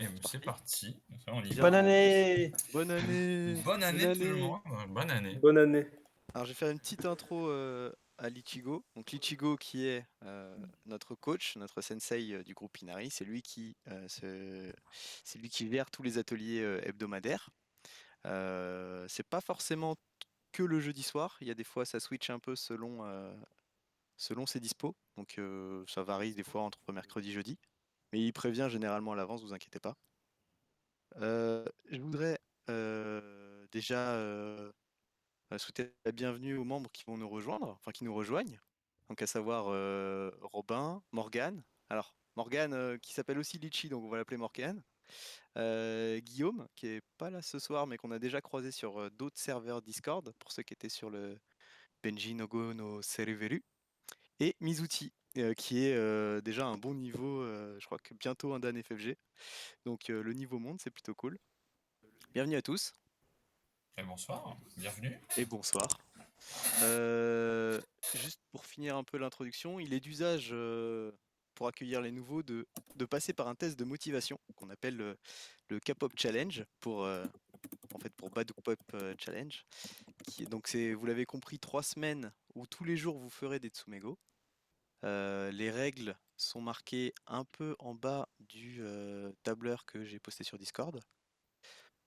Et c'est parti. On y Bonne va. année! Bonne année! Bonne Bonne année tout le année! monde. Bonne année. Bonne année. Alors, je vais faire une petite intro à l'Ichigo. Donc, l'Ichigo qui est notre coach, notre sensei du groupe Inari, c'est lui qui gère tous les ateliers hebdomadaires. C'est pas forcément que le jeudi soir. Il y a des fois, ça switch un peu selon ses dispos. Donc, ça varie des fois entre mercredi et jeudi. Mais il prévient généralement à l'avance, vous inquiétez pas. Je voudrais déjà souhaiter la bienvenue aux membres qui vont nous rejoindre, enfin qui nous rejoignent. Donc à savoir Robin, Morgane. Alors Morgane qui s'appelle aussi Litchi, donc on va l'appeler Morgane. Guillaume, qui est pas là ce soir, mais qu'on a déjà croisé sur d'autres serveurs Discord, pour ceux qui étaient sur le Benji Nogo no Sereveru. Et Mizuti, qui est déjà un bon niveau, je crois que bientôt un Dan FFG. Donc le niveau monte, c'est plutôt cool. Bienvenue à tous. Et bonsoir. Bienvenue. Et bonsoir. Juste pour finir un peu l'introduction, il est d'usage pour accueillir les nouveaux de passer par un test de motivation qu'on appelle le K-pop Challenge pour Baduk Pop Challenge. Vous l'avez compris, 3 semaines où tous les jours vous ferez des Tsumego. Les règles sont marquées un peu en bas du tableur que j'ai posté sur Discord.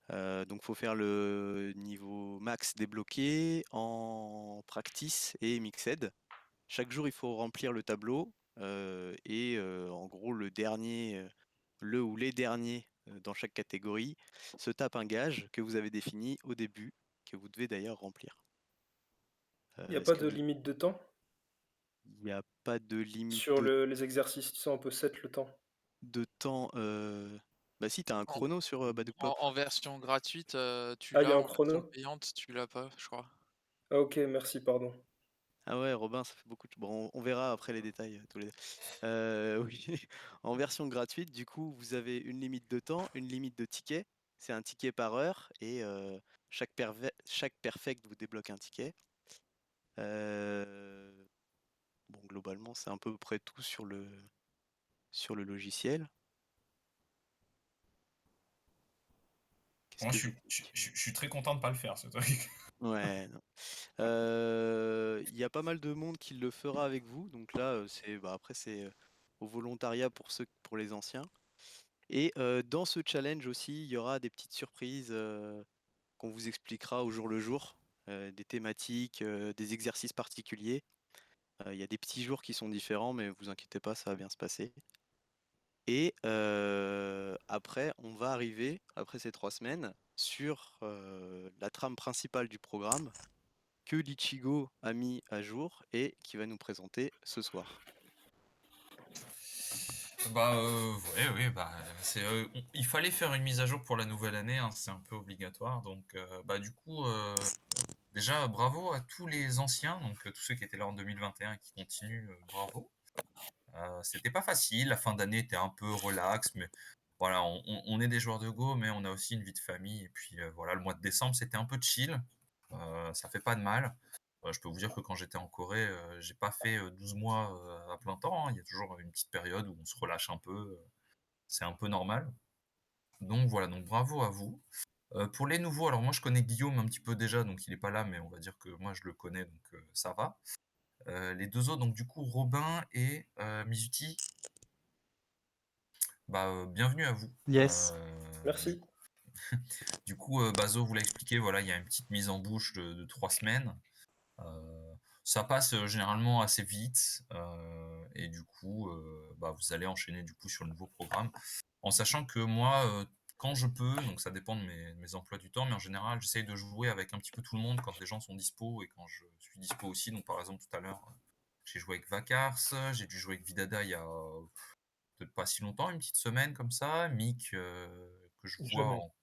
Donc faut faire le niveau max débloqué en practice et mixed. Chaque jour, il faut remplir le tableau en gros, le ou les derniers dans chaque catégorie se tapent un gage que vous avez défini au début, que vous devez d'ailleurs remplir. Il n'y a Est-ce pas que de limite de temps il n'y a pas de limite sur les exercices, tu sais, on peut set le temps. de temps Bah si, t'as un En, chrono sur Baduk Pop. en version gratuite, tu Ah, il y a l'as, un en version chrono? payante, tu l'as pas, je crois. Ah ok, merci, pardon. Ah ouais, Robin, ça fait beaucoup de... Bon, on verra après les détails tous les deux. Oui, en version gratuite, du coup, vous avez une limite de temps, une limite de tickets. C'est un ticket par heure et chaque perfect vous débloque un ticket. Euh, Bon, globalement, c'est à peu près tout sur le logiciel. Qu'est-ce Moi, que je je suis, peux je, dire? je- je suis très content de pas le faire, ce truc. Ouais, non. Il y a pas mal de monde qui le fera avec vous, donc là, après c'est au volontariat pour les anciens. Et dans ce challenge aussi, il y aura des petites surprises qu'on vous expliquera au jour le jour, des thématiques, des exercices particuliers. Il y a des petits jours qui sont différents, mais vous inquiétez pas, ça va bien se passer. Et après, on va arriver, après ces 3 semaines, sur la trame principale du programme que l'Ichigo a mis à jour et qui va nous présenter ce soir. Bah, ouais, oui, bah, il fallait faire une mise à jour pour la nouvelle année, hein, c'est un peu obligatoire. Donc, bah, du coup, déjà, bravo à tous les anciens, donc tous ceux qui étaient là en 2021 et qui continuent, bravo. C'était pas facile, la fin d'année était un peu relax, mais voilà, on est des joueurs de Go, mais on a aussi une vie de famille. Et puis voilà, le mois de décembre, c'était un peu chill, ça fait pas de mal. Je peux vous dire que quand j'étais en Corée, j'ai pas fait 12 mois à plein temps, hein. Il y a toujours une petite période où on se relâche un peu, c'est un peu normal. Donc voilà, donc bravo à vous. Pour les nouveaux, alors moi je connais Guillaume un petit peu déjà, donc il est pas là, mais on va dire que moi je le connais, donc ça va. Les deux autres, donc du coup Robin et Mizuti, bah, bienvenue à vous. Yes. Merci. Du coup, Bazo vous l'a expliqué, voilà, il y a une petite mise en bouche de 3 semaines. Ça passe généralement assez vite, et du coup, bah, vous allez enchaîner du coup sur le nouveau programme. En sachant que moi, quand je peux, donc ça dépend de mes emplois du temps, mais en général, j'essaye de jouer avec un petit peu tout le monde quand les gens sont dispo et quand je suis dispo aussi. Donc par exemple, tout à l'heure, j'ai joué avec Vakars, j'ai dû jouer avec Vidada il y a peut-être pas si longtemps, une petite semaine comme ça. Mick, que je vois Jamais. en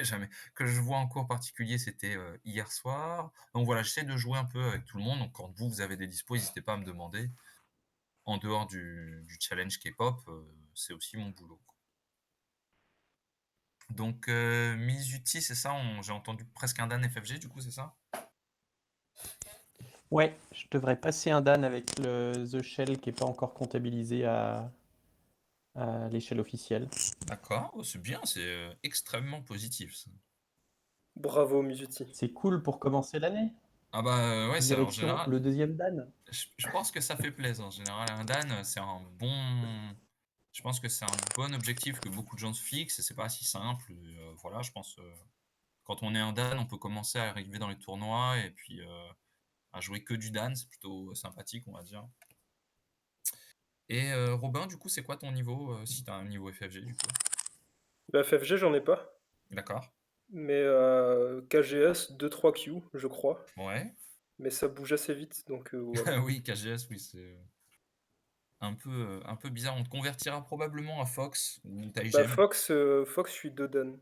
jamais, que je vois en cours particulier, c'était hier soir. Donc voilà, j'essaie de jouer un peu avec tout le monde. Donc quand vous avez des dispos, n'hésitez pas à me demander. En dehors du challenge K-pop, c'est aussi mon boulot. Donc Mizuti, c'est ça, j'ai entendu presque un Dan FFG, du coup, c'est ça? Ouais, je devrais passer un Dan avec le The Shell qui n'est pas encore comptabilisé à à l'échelle officielle. D'accord, oh, c'est bien, c'est extrêmement positif ça. Bravo, Mizuti. C'est cool pour commencer l'année. Ah bah ouais, c'est en Direction général. le deuxième Dan. Je pense que ça fait plaisir en général. Un Dan, c'est un bon. Je pense que c'est un bon objectif que beaucoup de gens se fixent et c'est pas si simple. Voilà, je pense. Quand on est un Dan, on peut commencer à arriver dans les tournois et puis à jouer que du Dan, c'est plutôt sympathique, on va dire. Et Robin, du coup, c'est quoi ton niveau, si tu as un niveau FFG, du coup? Bah, FFG, j'en ai pas. D'accord. Mais KGS, 2-3 Q, je crois. Ouais. Mais ça bouge assez vite, donc voilà. Oui, KGS, oui, c'est un peu bizarre. On te convertira probablement à Fox ou Bah, Taigem. Fox, je suis 2 Dan.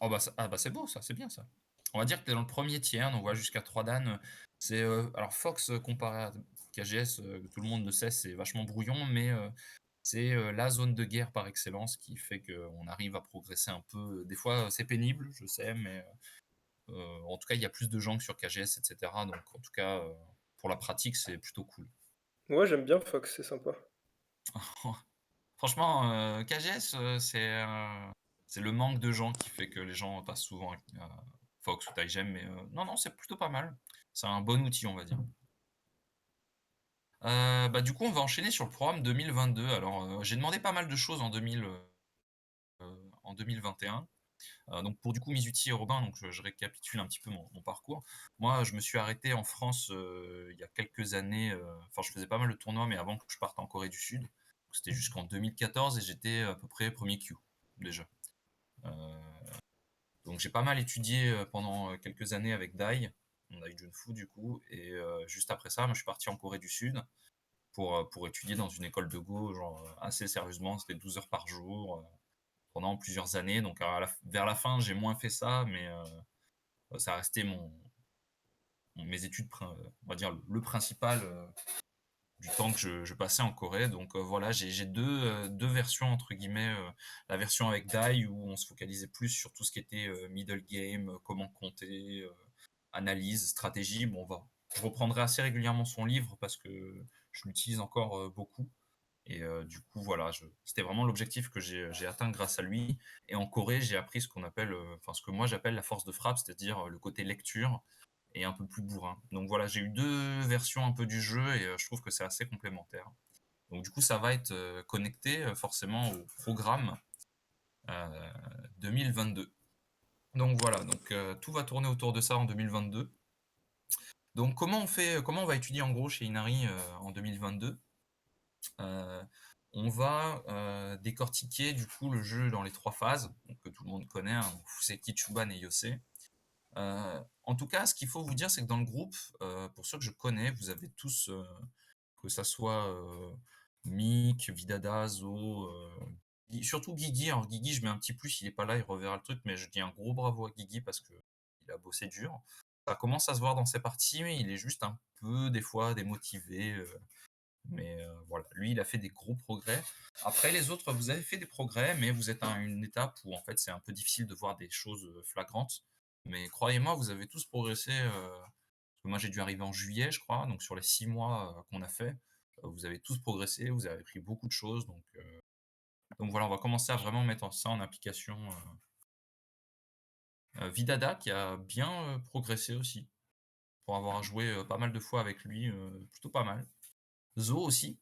Oh bah, ah bah c'est beau ça, c'est bien ça. On va dire que tu es dans le premier tiers, donc on voit jusqu'à 3 Dan. C'est, alors Fox, comparé à KGS, tout le monde le sait, c'est vachement brouillon, mais c'est, la zone de guerre par excellence qui fait qu'on arrive à progresser un peu. Des fois, c'est pénible, je sais, mais en tout cas, il y a plus de gens que sur KGS, et cetera. Donc en tout cas, pour la pratique, c'est plutôt cool. Ouais, j'aime bien Fox, c'est sympa. Franchement, KGS, c'est le manque de gens qui fait que les gens passent souvent à Fox ou Taigem, mais non, non, c'est plutôt pas mal. C'est un bon outil, on va dire. Bah, du coup, on va enchaîner sur le programme 2022. Alors, j'ai demandé pas mal de choses en 2021. Donc pour du coup Mizuti et Robin, donc je récapitule un petit peu mon parcours. Moi, je me suis arrêté en France il y a quelques années. Enfin, je faisais pas mal de tournois, mais avant que je parte en Corée du Sud. C'était jusqu'en 2014 et j'étais à peu près premier Q déjà. Euh, donc j'ai pas mal étudié pendant quelques années avec Dai, Dai Junfu du coup, et juste après ça, moi je suis parti en Corée du Sud pour étudier dans une école de Go, genre assez sérieusement, c'était 12 heures par jour pendant plusieurs années. Donc vers la fin, j'ai moins fait ça, mais ça a resté mes études, on va dire le principal du temps que je passais en Corée. Donc voilà, j'ai deux versions, entre guillemets. La version avec Dai, où on se focalisait plus sur tout ce qui était middle game, comment compter, analyse, stratégie. Bon, je reprendrai assez régulièrement son livre parce que je l'utilise encore beaucoup. Et du coup, voilà, c'était vraiment l'objectif que j'ai atteint grâce à lui. Et en Corée, j'ai appris ce qu'on appelle, enfin, ce que moi j'appelle la force de frappe, c'est-à-dire le côté lecture et un peu plus bourrin. Donc voilà, j'ai eu deux versions un peu du jeu et je trouve que c'est assez complémentaire. Donc du coup, ça va être connecté forcément au programme euh, 2022. Donc voilà, donc tout va tourner autour de ça en 2022. Donc comment on va étudier en gros chez Inari en 2022? Euh, on va décortiquer du coup le jeu dans les trois phases, donc, que tout le monde connaît, hein, Fuseki, Chuban et Yose. En tout cas, ce qu'il faut vous dire, c'est que dans le groupe, pour ceux que je connais, vous avez tous, que ça soit Mick, Vidada, Zo, surtout Guigui. Alors Guigui, je mets un petit plus, il est pas là, il reverra le truc, mais je dis un gros bravo à Guigui parce que il a bossé dur. Ça commence à se voir dans ses parties, mais il est juste un peu des fois démotivé. Mais voilà, lui, il a fait des gros progrès. Après, les autres, vous avez fait des progrès, mais vous êtes à une étape où en fait c'est un peu difficile de voir des choses flagrantes. Mais croyez-moi, vous avez tous progressé. Parce que moi, j'ai dû arriver en juillet, je crois, donc sur les 6 mois qu'on a fait, vous avez tous progressé, vous avez appris beaucoup de choses. Donc voilà, on va commencer à vraiment mettre ça en application. Vidada qui a bien progressé aussi, pour avoir joué pas mal de fois avec lui, plutôt pas mal. Zo aussi.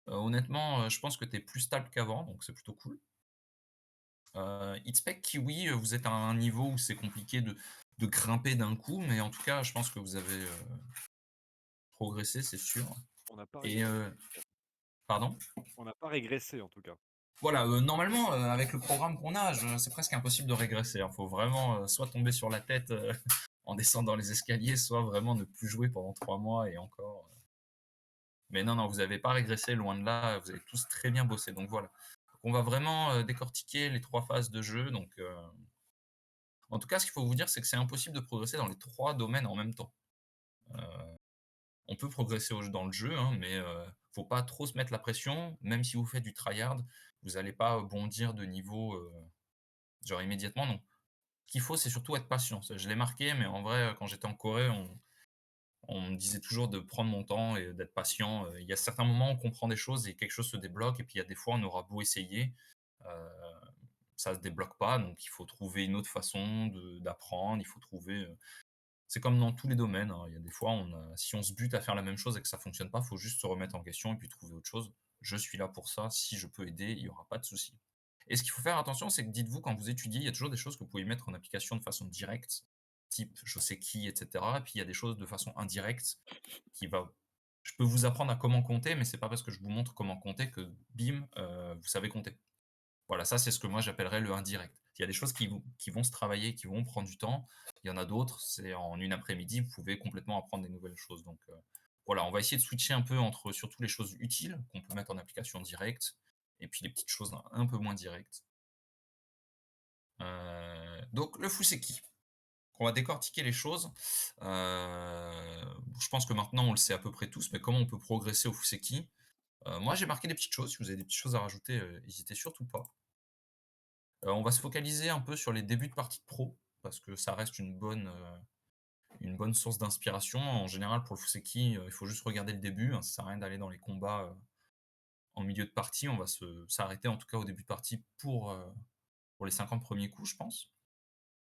Honnêtement, je pense que tu es plus stable qu'avant, donc c'est plutôt cool. Hitspec, Kiwi, vous êtes à un niveau où c'est compliqué de grimper d'un coup, mais en tout cas, je pense que vous avez progressé, c'est sûr. On n'a pas Et régressé. pardon? On n'a pas régressé en tout cas. Voilà, normalement, avec le programme qu'on a, c'est presque impossible de régresser. Il faut vraiment soit tomber sur la tête en descendant les escaliers, soit vraiment ne plus jouer pendant 3 mois et encore. Mais non, non, vous n'avez pas régressé, loin de là, vous avez tous très bien bossé. Donc voilà. On va vraiment décortiquer les 3 phases de jeu. Donc, en tout cas, ce qu'il faut vous dire, c'est que c'est impossible de progresser dans les 3 domaines en même temps. On peut progresser dans le jeu, hein, mais faut pas trop se mettre la pression. Même si vous faites du tryhard, vous n'allez pas bondir de niveau genre immédiatement. Non. Ce qu'il faut, c'est surtout être patient. Je l'ai marqué, mais en vrai, quand j'étais en Corée, On me disait toujours de prendre mon temps et d'être patient. Il y a certains moments où on comprend des choses et quelque chose se débloque et puis il y a des fois, on aura beau essayer, heu, ça se débloque pas, donc il faut trouver une autre façon d'apprendre, il faut trouver, c'est comme dans tous les domaines, hein. Il y a des fois, si on se bute à faire la même chose et que ça fonctionne pas, faut juste se remettre en question et puis trouver autre chose. Je suis là pour ça, si je peux aider, il y aura pas de souci. Et ce qu'il faut faire attention, c'est que dites-vous quand vous étudiez, il y a toujours des choses que vous pouvez mettre en application de façon directe, type je sais qui, et cetera. Et puis il y a des choses de façon indirecte qui va je peux vous apprendre à comment compter, mais c'est pas parce que je vous montre comment compter que bim, vous savez compter. Voilà, ça, c'est ce que moi j'appellerais le indirect. Il y a des choses qui vont se travailler, qui vont prendre du temps. Il y en a d'autres, c'est en une après-midi, vous pouvez complètement apprendre des nouvelles choses. Donc, voilà, on va essayer de switcher un peu entre surtout les choses utiles qu'on peut mettre en application directe et puis les petites choses un peu moins directes. Donc le Fuseki. On va décortiquer les choses. Je pense que maintenant on le sait à peu près tous, mais comment on peut progresser au Fuseki? Moi j'ai marqué des petites choses, si vous avez des petites choses à rajouter, hésitez surtout pas. On va se focaliser un peu sur les débuts de partie de pro, parce que ça reste une bonne source d'inspiration. En général, pour le Fuseki, il faut juste regarder le début, hein, ça sert à rien d'aller dans les combats, en milieu de partie. On va s'arrêter en tout cas au début de partie pour les 50 premiers coups, je pense.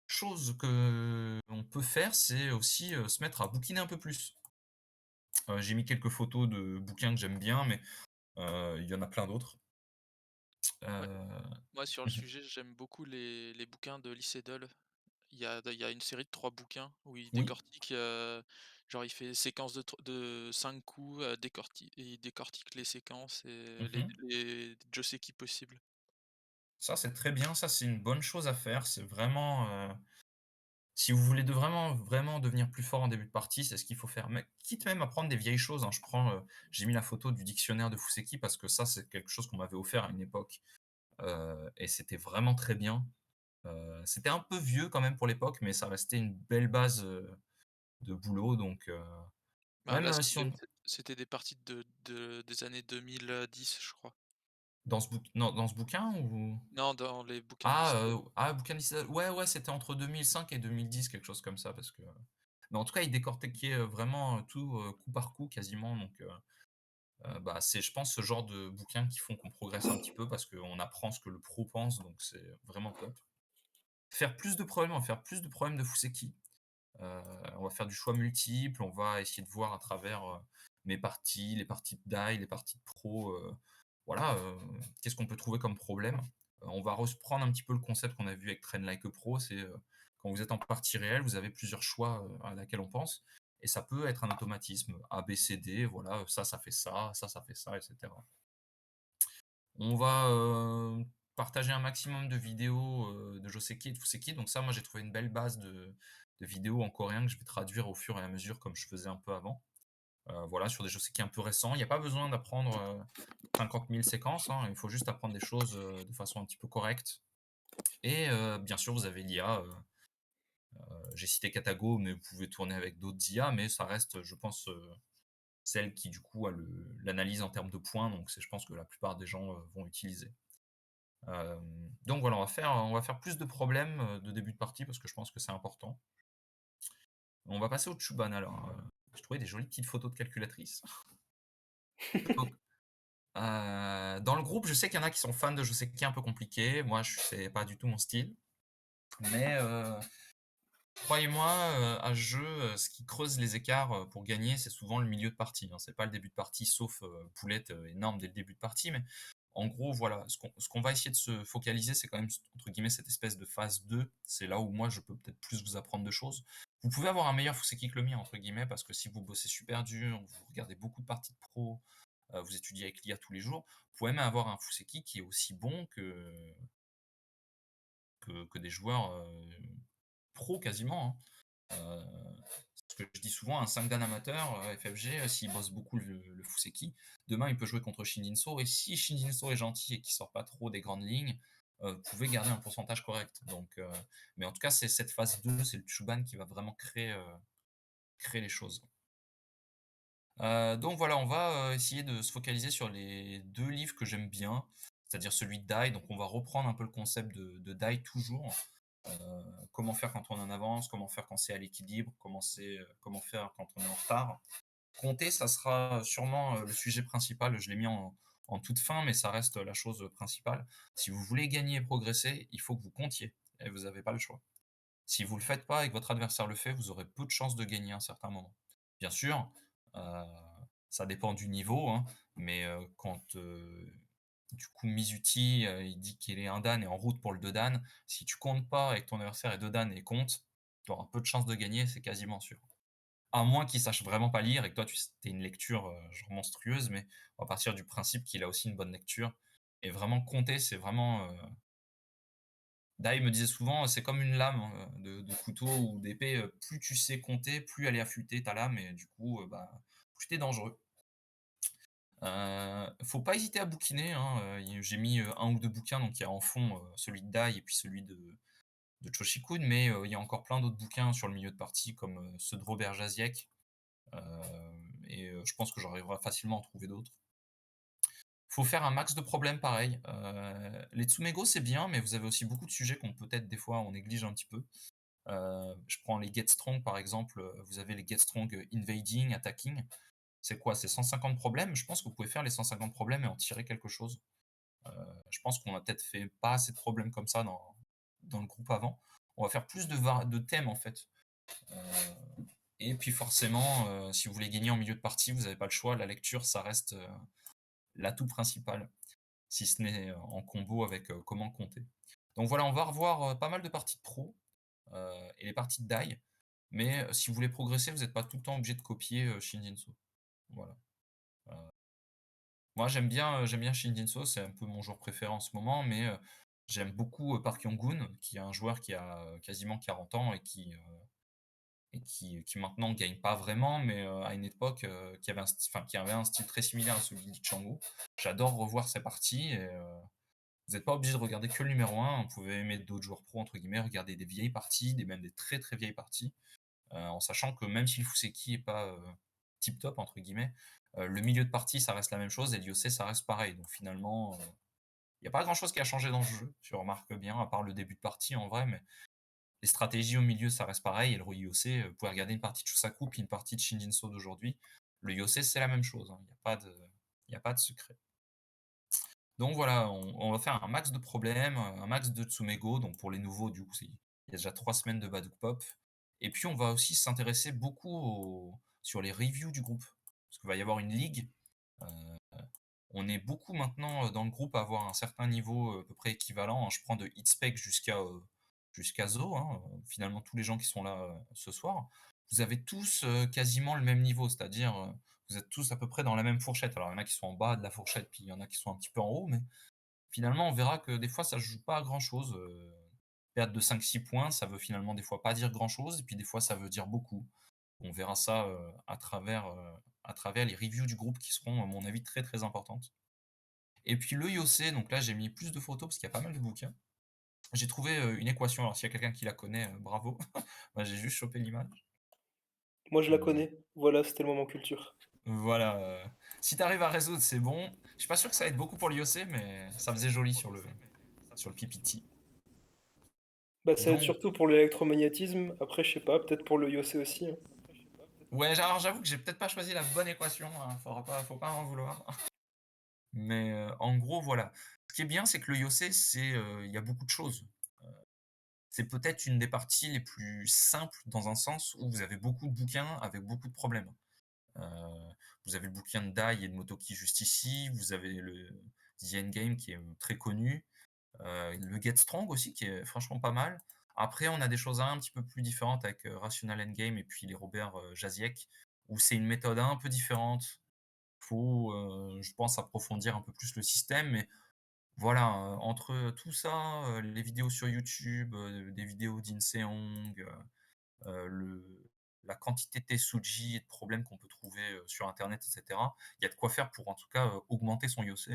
Chose qu'on peut faire, c'est aussi, se mettre à bouquiner un peu plus. J'ai mis quelques photos de bouquins que j'aime bien, mais il y en a plein d'autres. Ouais. Heu Moi, sur le mmh sujet, j'aime beaucoup les bouquins de Lee Sedol. Il y a une série de 3 bouquins où il Oui. décortique, genre il fait séquence de 5 coups, il décortique les séquences et Mmh. les joseki possibles. Ça, c'est très bien, ça, c'est une bonne chose à faire. C'est vraiment, si vous voulez vraiment devenir plus fort en début de partie, c'est ce qu'il faut faire. Mais quitte même à prendre des vieilles choses, hein. J'ai mis la photo du dictionnaire de Fuseki parce que ça, c'est quelque chose qu'on m'avait offert à une époque, et c'était vraiment très bien. C'était un peu vieux quand même pour l'époque, mais ça restait une belle base, de boulot donc Ben, même, là, si on c'était des parties des années 2010, je crois. dans ce bouquin ou? Non, dans les bouquins de Lee Sedol. Bouquin d'Israël. Ouais, ouais, c'était entre 2005 et 2010, quelque chose comme ça, parce que mais en tout cas, il décortiquait, vraiment, tout, coup par coup quasiment, donc bah, c'est je pense ce genre de bouquins qui font qu'on progresse un petit peu parce qu'on apprend ce que le pro pense, donc c'est vraiment top. On va faire plus de problèmes de Fuseki. Heu, on va faire du choix multiple, on va essayer de voir à travers, mes parties, les parties de die, les parties de pro, voilà, qu'est-ce qu'on peut trouver comme problème? On va reprendre un petit peu le concept qu'on a vu avec Train Like a Pro, c'est, quand vous êtes en partie réelle, vous avez plusieurs choix, à laquelle on pense et ça peut être un automatisme A, B, C, D, voilà, ça fait ça fait ça et cetera. On va, partager un maximum de vidéos, de Joseki et de Fuseki. Donc ça, moi, j'ai trouvé une belle base de vidéos en coréen que je vais traduire au fur et à mesure comme je faisais un peu avant. Voilà, sur des Joseki un peu récents. Il n'y a pas besoin d'apprendre, 50 000 séquences, hein. Il faut juste apprendre des choses, de façon un petit peu correcte et bien sûr, vous avez l'IA, j'ai cité Katago, mais vous pouvez tourner avec d'autres IA, mais ça reste, je pense, celle qui, du coup, a l'analyse en termes de points, donc c'est je pense que la plupart des gens, vont utiliser. Donc voilà, on va faire plus de problèmes, de début de partie parce que je pense que c'est important. On va passer au Chuban alors, j'ai trouvé des jolies petites photos de calculatrice. Donc, dans le groupe, je sais qu'il y en a qui sont fans de Joseki un peu compliqué. Moi, c'est pas du tout mon style. Mais, croyez-moi, à ce jeu, ce qui creuse les écarts, pour gagner, c'est souvent le milieu de partie, hein. C'est pas le début de partie, sauf, boulette, énorme dès le début de partie, mais en gros, voilà, ce qu'on va essayer de se focaliser, c'est quand même, entre guillemets, cette espèce de phase 2. C'est là où moi, je peux peut-être plus vous apprendre de choses. Vous pouvez avoir un meilleur Fuseki que le mien, entre guillemets, parce que si vous bossez super dur, vous regardez beaucoup de parties de pro, vous étudiez avec l'IA tous les jours, vous pouvez même avoir un Fuseki qui est aussi bon que des joueurs, pro quasiment, hein. Ce que je dis souvent, un 5 dan amateur, FFG, s'il bosse beaucoup le Fuseki, demain il peut jouer contre Shinjinso, et si Shinjinso est gentil et qu'il sort pas trop des grandes lignes, vous pouvez garder un pourcentage correct. Donc, mais en tout cas, c'est cette phase 2, c'est le Chuban qui va vraiment créer les choses. Donc voilà, on va, essayer de se focaliser sur les 2 livres que j'aime bien, c'est-à-dire celui de Dai, donc on va reprendre un peu le concept de Dai toujours. comment faire quand on en avance, comment faire quand c'est à l'équilibre, comment faire quand on est en retard. Compter, ça sera sûrement le sujet principal. Je l'ai mis en toute fin, mais ça reste la chose principale. Si vous voulez gagner et progresser, il faut que vous comptiez et vous n'avez pas le choix. Si vous ne le faites pas et que votre adversaire le fait, vous aurez peu de chances de gagner à un certain moment. Bien sûr, ça dépend du niveau, hein, mais quand du coup Mizuti il dit qu'il est un dan et en route pour le 2 dan, si tu comptes pas et que ton adversaire est 2 dan et compte, tu auras peu de chances de gagner, c'est quasiment sûr. À moins qu'il sache vraiment pas lire et que toi tu aies une lecture genre monstrueuse, mais on va partir du principe qu'il a aussi une bonne lecture. Et vraiment compter, c'est vraiment. Dai me disait souvent, c'est comme une lame de couteau ou d'épée. Plus tu sais compter, plus elle est affûtée ta lame, et du coup, bah, plus t'es dangereux. Faut pas hésiter à bouquiner, hein. J'ai mis un ou deux bouquins, donc il y a en fond celui de Dai et puis celui de Choshikun, mais il y a encore plein d'autres bouquins sur le milieu de partie, comme ceux de Robert Jaziek. Je pense que j'arriverai facilement à en trouver d'autres. Faut faire un max de problèmes pareil. Les Tsumego, c'est bien, mais vous avez aussi beaucoup de sujets qu'on peut-être des fois on néglige un petit peu. Je prends les Get Strong par exemple, vous avez les Get Strong Invading, Attacking. C'est quoi? C'est 150 problèmes. Je pense que vous pouvez faire les 150 problèmes et en tirer quelque chose. Je pense qu'on a peut-être fait pas assez de problèmes comme ça dans le groupe avant. On va faire plus de thèmes en fait. Et puis forcément, si vous voulez gagner en milieu de partie, vous n'avez pas le choix. La lecture, ça reste l'atout principal, si ce n'est en combo avec comment compter. Donc voilà, on va revoir pas mal de parties de pro et les parties de die. Mais si vous voulez progresser, vous n'êtes pas tout le temps obligé de copier Shinjinso. Voilà. Moi, j'aime bien Shinjinso, c'est un peu mon joueur préféré en ce moment, mais j'aime beaucoup Park Yong-gun, qui est un joueur qui a quasiment 40 ans et qui maintenant ne gagne pas vraiment, mais à une époque qui avait un style très similaire à celui de Chango. J'adore revoir ses parties et vous n'êtes pas obligé de regarder que le numéro 1, vous pouvez aimer d'autres joueurs pro, entre guillemets, regarder des vieilles parties, même des très très vieilles parties, en sachant que même si le Fuseki n'est pas tip top, entre guillemets, le milieu de partie ça reste la même chose et l'IOC ça reste pareil. Donc finalement, il n'y a pas grand chose qui a changé dans le jeu, tu remarques bien, à part le début de partie en vrai, mais les stratégies au milieu, ça reste pareil. Et le IOC, vous pouvez regarder une partie de Chusaku puis une partie de Shinjinso d'aujourd'hui. Le IOC, c'est la même chose, hein. Il n'y a pas de secret. Donc voilà, on va faire un max de problèmes, un max de Tsumego. Donc pour les nouveaux, du coup, il y a déjà 3 semaines de Baduk Pop. Et puis on va aussi s'intéresser beaucoup sur les reviews du groupe. Parce qu'il va y avoir une ligue. On est beaucoup maintenant dans le groupe à avoir un certain niveau à peu près équivalent, hein. Je prends de Hitspec jusqu'à Zo, hein, finalement tous les gens qui sont là ce soir. Vous avez tous quasiment le même niveau, c'est-à-dire vous êtes tous à peu près dans la même fourchette. Alors il y en a qui sont en bas de la fourchette, puis il y en a qui sont un petit peu en haut, mais finalement on verra que des fois ça ne joue pas à grand-chose. Perdre de 5-6 points, ça veut finalement des fois pas dire grand-chose, et puis des fois ça veut dire beaucoup. On verra ça à travers les reviews du groupe qui seront, à mon avis, très très importantes. Et puis le IOC, donc là j'ai mis plus de photos parce qu'il y a pas mal de bouquins. J'ai trouvé une équation, alors s'il y a quelqu'un qui la connaît, bravo. Moi j'ai juste chopé l'image. Moi, je la connais. Voilà, c'était le moment culture. Voilà. Si tu arrives à résoudre, c'est bon. Je suis pas sûr que ça aide beaucoup pour l'IOC, mais ça faisait joli sur le PPT. Bah, ça aide Donc, surtout pour l'électromagnétisme. Après, je sais pas, peut-être pour le IOC aussi, hein. ouais, alors j'avoue que j'ai peut-être pas choisi la bonne équation, hein, faut pas en vouloir. Mais en gros, voilà. Ce qui est bien, c'est que le IOC, il y a beaucoup de choses. C'est peut-être une des parties les plus simples dans un sens où vous avez beaucoup de bouquins avec beaucoup de problèmes. Vous avez le bouquin de Dai et de Motoki juste ici, vous avez le The Endgame qui est très connu, le Get Strong aussi qui est franchement pas mal. Après, on a des choses un petit peu plus différentes avec Rational Endgame et puis les Robert Jaziek, où c'est une méthode un peu différente. Faut, je pense, approfondir un peu plus le système, mais voilà, entre tout ça, les vidéos sur YouTube, des vidéos d'Inseong, la quantité de Tesuji et de problèmes qu'on peut trouver sur internet, etc. Il y a de quoi faire pour en tout cas augmenter son IOC.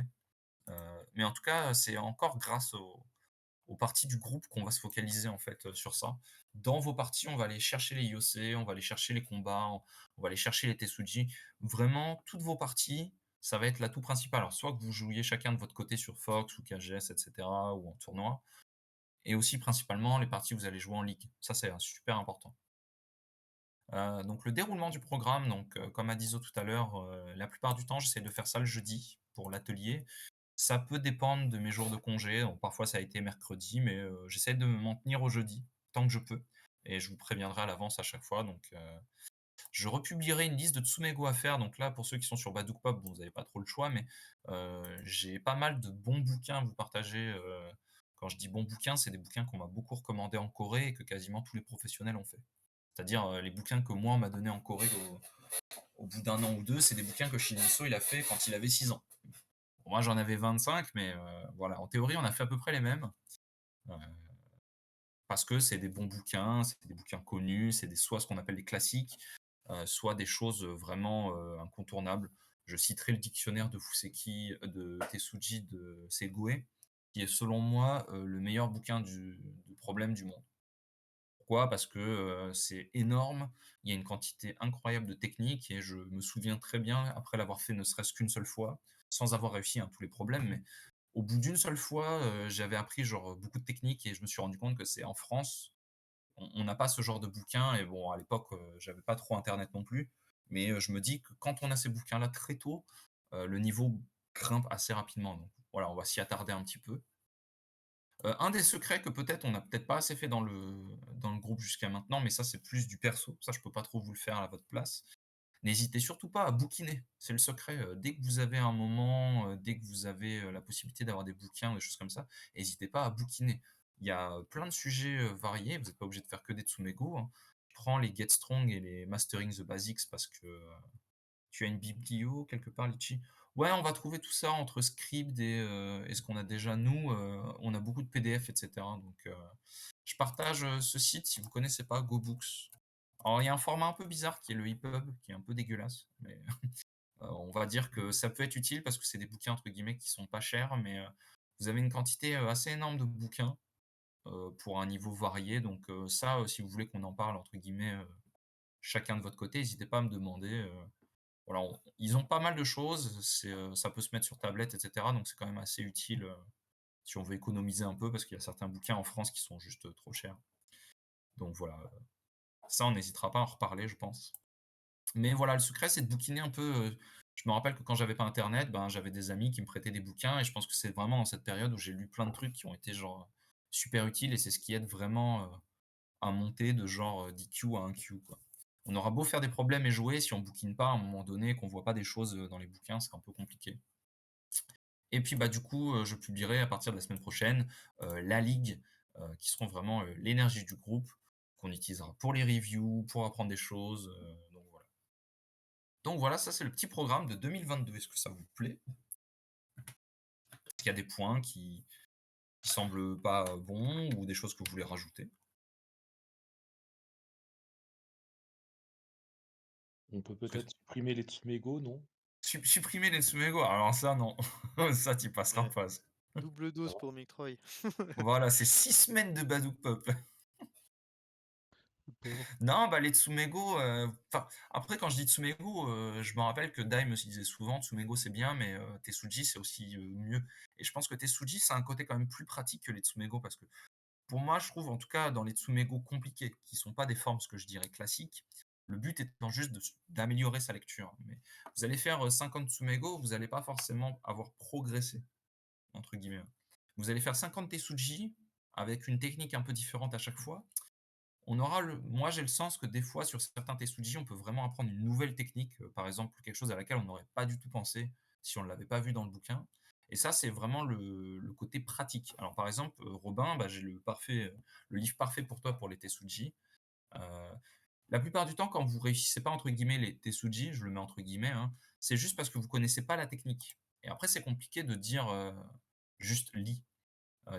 Mais en tout cas, c'est encore grâce aux parties du groupe qu'on va se focaliser en fait sur ça. Dans vos parties, on va aller chercher les IOC, on va aller chercher les combats, on va aller chercher les Tesuji. Vraiment, toutes vos parties, ça va être l'atout principal. Alors, soit que vous jouiez chacun de votre côté sur Fox ou KGS, etc., ou en tournoi, et aussi principalement les parties où vous allez jouer en ligue. Ça, c'est super important. Donc le déroulement du programme, donc comme a dit Zo tout à l'heure, la plupart du temps, j'essaie de faire ça le jeudi pour l'atelier. Ça peut dépendre de mes jours de congé, donc parfois ça a été mercredi, mais j'essaie de m'en tenir au jeudi, tant que je peux, et je vous préviendrai à l'avance à chaque fois. Donc je republierai une liste de Tsumego à faire. Donc là, pour ceux qui sont sur Baduk Pop, bon, vous n'avez pas trop le choix, mais j'ai pas mal de bons bouquins à vous partager. Quand je dis bons bouquins, c'est des bouquins qu'on m'a beaucoup recommandés en Corée et que quasiment tous les professionnels ont fait. C'est-à-dire les bouquins que moi on m'a donné en Corée au bout d'un an ou deux, c'est des bouquins que Shiniso il a fait quand il avait 6 ans. Bon, moi j'en avais 25, mais voilà, en théorie on a fait à peu près les mêmes. Euh, parce que c'est des bons bouquins, c'est des bouquins connus, c'est soit ce qu'on appelle des classiques, soit des choses vraiment incontournables. Je citerai le dictionnaire de Fuseki, de Tesuji de Segoe, qui est selon moi le meilleur bouquin du problème du monde. Pourquoi? Parce que c'est énorme, il y a une quantité incroyable de techniques et je me souviens très bien, après l'avoir fait ne serait-ce qu'une seule fois, sans avoir réussi tous les problèmes, mais au bout d'une seule fois, j'avais appris genre beaucoup de techniques et je me suis rendu compte que c'est en France, on n'a pas ce genre de bouquins et bon, à l'époque, j'avais pas trop internet non plus, mais je me dis que quand on a ces bouquins-là très tôt, le niveau grimpe assez rapidement. Donc voilà, on va s'y attarder un petit peu. Un des secrets que peut-être on n'a peut-être pas assez fait dans le groupe jusqu'à maintenant, mais ça c'est plus du perso, ça je peux pas trop vous le faire à votre place. N'hésitez surtout pas à bouquiner, c'est le secret. Dès que vous avez un moment, dès que vous avez la possibilité d'avoir des bouquins, des choses comme ça, n'hésitez pas à bouquiner. Il y a plein de sujets variés, vous n'êtes pas obligé de faire que des Tsumego, hein. Je prends les Get Strong et les Mastering the Basics parce que tu as une biblio quelque part, Litchi? Ouais, on va trouver tout ça entre Scribd et ce qu'on a déjà nous. On a beaucoup de PDF, etc. Donc, je partage ce site si vous connaissez pas, GoBooks. Alors, il y a un format un peu bizarre qui est le EPUB, qui est un peu dégueulasse, mais on va dire que ça peut être utile parce que c'est des bouquins entre guillemets qui sont pas chers, mais vous avez une quantité assez énorme de bouquins pour un niveau varié. Donc, ça, si vous voulez qu'on en parle entre guillemets chacun de votre côté, n'hésitez pas à me demander. Voilà, ils ont pas mal de choses, ça peut se mettre sur tablette, etc. Donc c'est quand même assez utile si on veut économiser un peu, parce qu'il y a certains bouquins en France qui sont juste trop chers. Donc voilà, ça on n'hésitera pas à en reparler, je pense. Mais voilà, le secret c'est de bouquiner un peu. Je me rappelle que quand j'avais pas internet, ben, j'avais des amis qui me prêtaient des bouquins, et je pense que c'est vraiment dans cette période où j'ai lu plein de trucs qui ont été genre super utiles, et c'est ce qui aide vraiment à monter de genre 10 Q à 1 Q, quoi. On aura beau faire des problèmes et jouer, si on bouquine pas à un moment donné, qu'on voit pas des choses dans les bouquins, c'est un peu compliqué. Et puis bah du coup, je publierai à partir de la semaine prochaine la ligue, qui seront vraiment l'énergie du groupe, qu'on utilisera pour les reviews, pour apprendre des choses. Donc voilà. Donc voilà, ça c'est le petit programme de 2022. Est-ce que ça vous plaît? Est-ce qu'il y a des points qui semblent pas bons ou des choses que vous voulez rajouter? On peut peut-être supprimer les Tsumego, non? Supprimer les Tsumego, alors ça non, ça t'y passeras Ouais. pas. Double dose pour Mictroy. Voilà, c'est 6 semaines de Baduk Pop. Non, bah les Tsumego, après quand je dis Tsumego, je me rappelle que Dai me disait souvent Tsumego c'est bien, mais Tesuji c'est aussi mieux. Et je pense que Tesuji c'est un côté quand même plus pratique que les Tsumego, parce que pour moi, je trouve en tout cas dans les Tsumego compliqués, qui sont pas des formes, ce que je dirais classiques, le but étant juste d'améliorer sa lecture. Mais vous allez faire 50 Tsumego, vous n'allez pas forcément avoir progressé, entre guillemets. Vous allez faire 50 Tesuji avec une technique un peu différente à chaque fois. Moi, j'ai le sens que des fois, sur certains Tesuji, on peut vraiment apprendre une nouvelle technique, par exemple, quelque chose à laquelle on n'aurait pas du tout pensé si on ne l'avait pas vu dans le bouquin. Et ça, c'est vraiment le côté pratique. Alors, par exemple, Robin, bah, j'ai le livre parfait pour toi pour les Tesuji. La plupart du temps, quand vous réussissez pas, entre guillemets, les Tesuji, je le mets entre guillemets, hein, c'est juste parce que vous connaissez pas la technique. Et après, c'est compliqué de dire juste lis.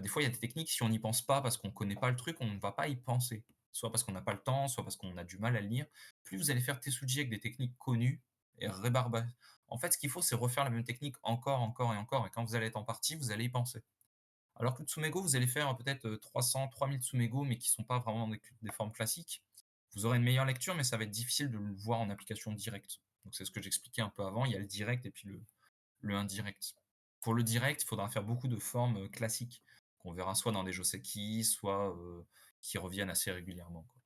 Des fois, il y a des techniques, si on n'y pense pas parce qu'on ne connaît pas le truc, on ne va pas y penser. Soit parce qu'on n'a pas le temps, soit parce qu'on a du mal à le lire. Plus vous allez faire Tesuji avec des techniques connues et rébarber. En fait, ce qu'il faut, c'est refaire la même technique encore, encore et encore. Et quand vous allez être en partie, vous allez y penser. Alors que le Tsumego, vous allez faire peut-être 300, 3000 Tsumego, mais qui ne sont pas vraiment des formes classiques. Vous aurez une meilleure lecture, mais ça va être difficile de le voir en application directe. Donc c'est ce que j'expliquais un peu avant. Il y a le direct et puis le indirect. Pour le direct, il faudra faire beaucoup de formes classiques qu'on verra soit dans des Joseki, soit qui reviennent assez régulièrement, quoi.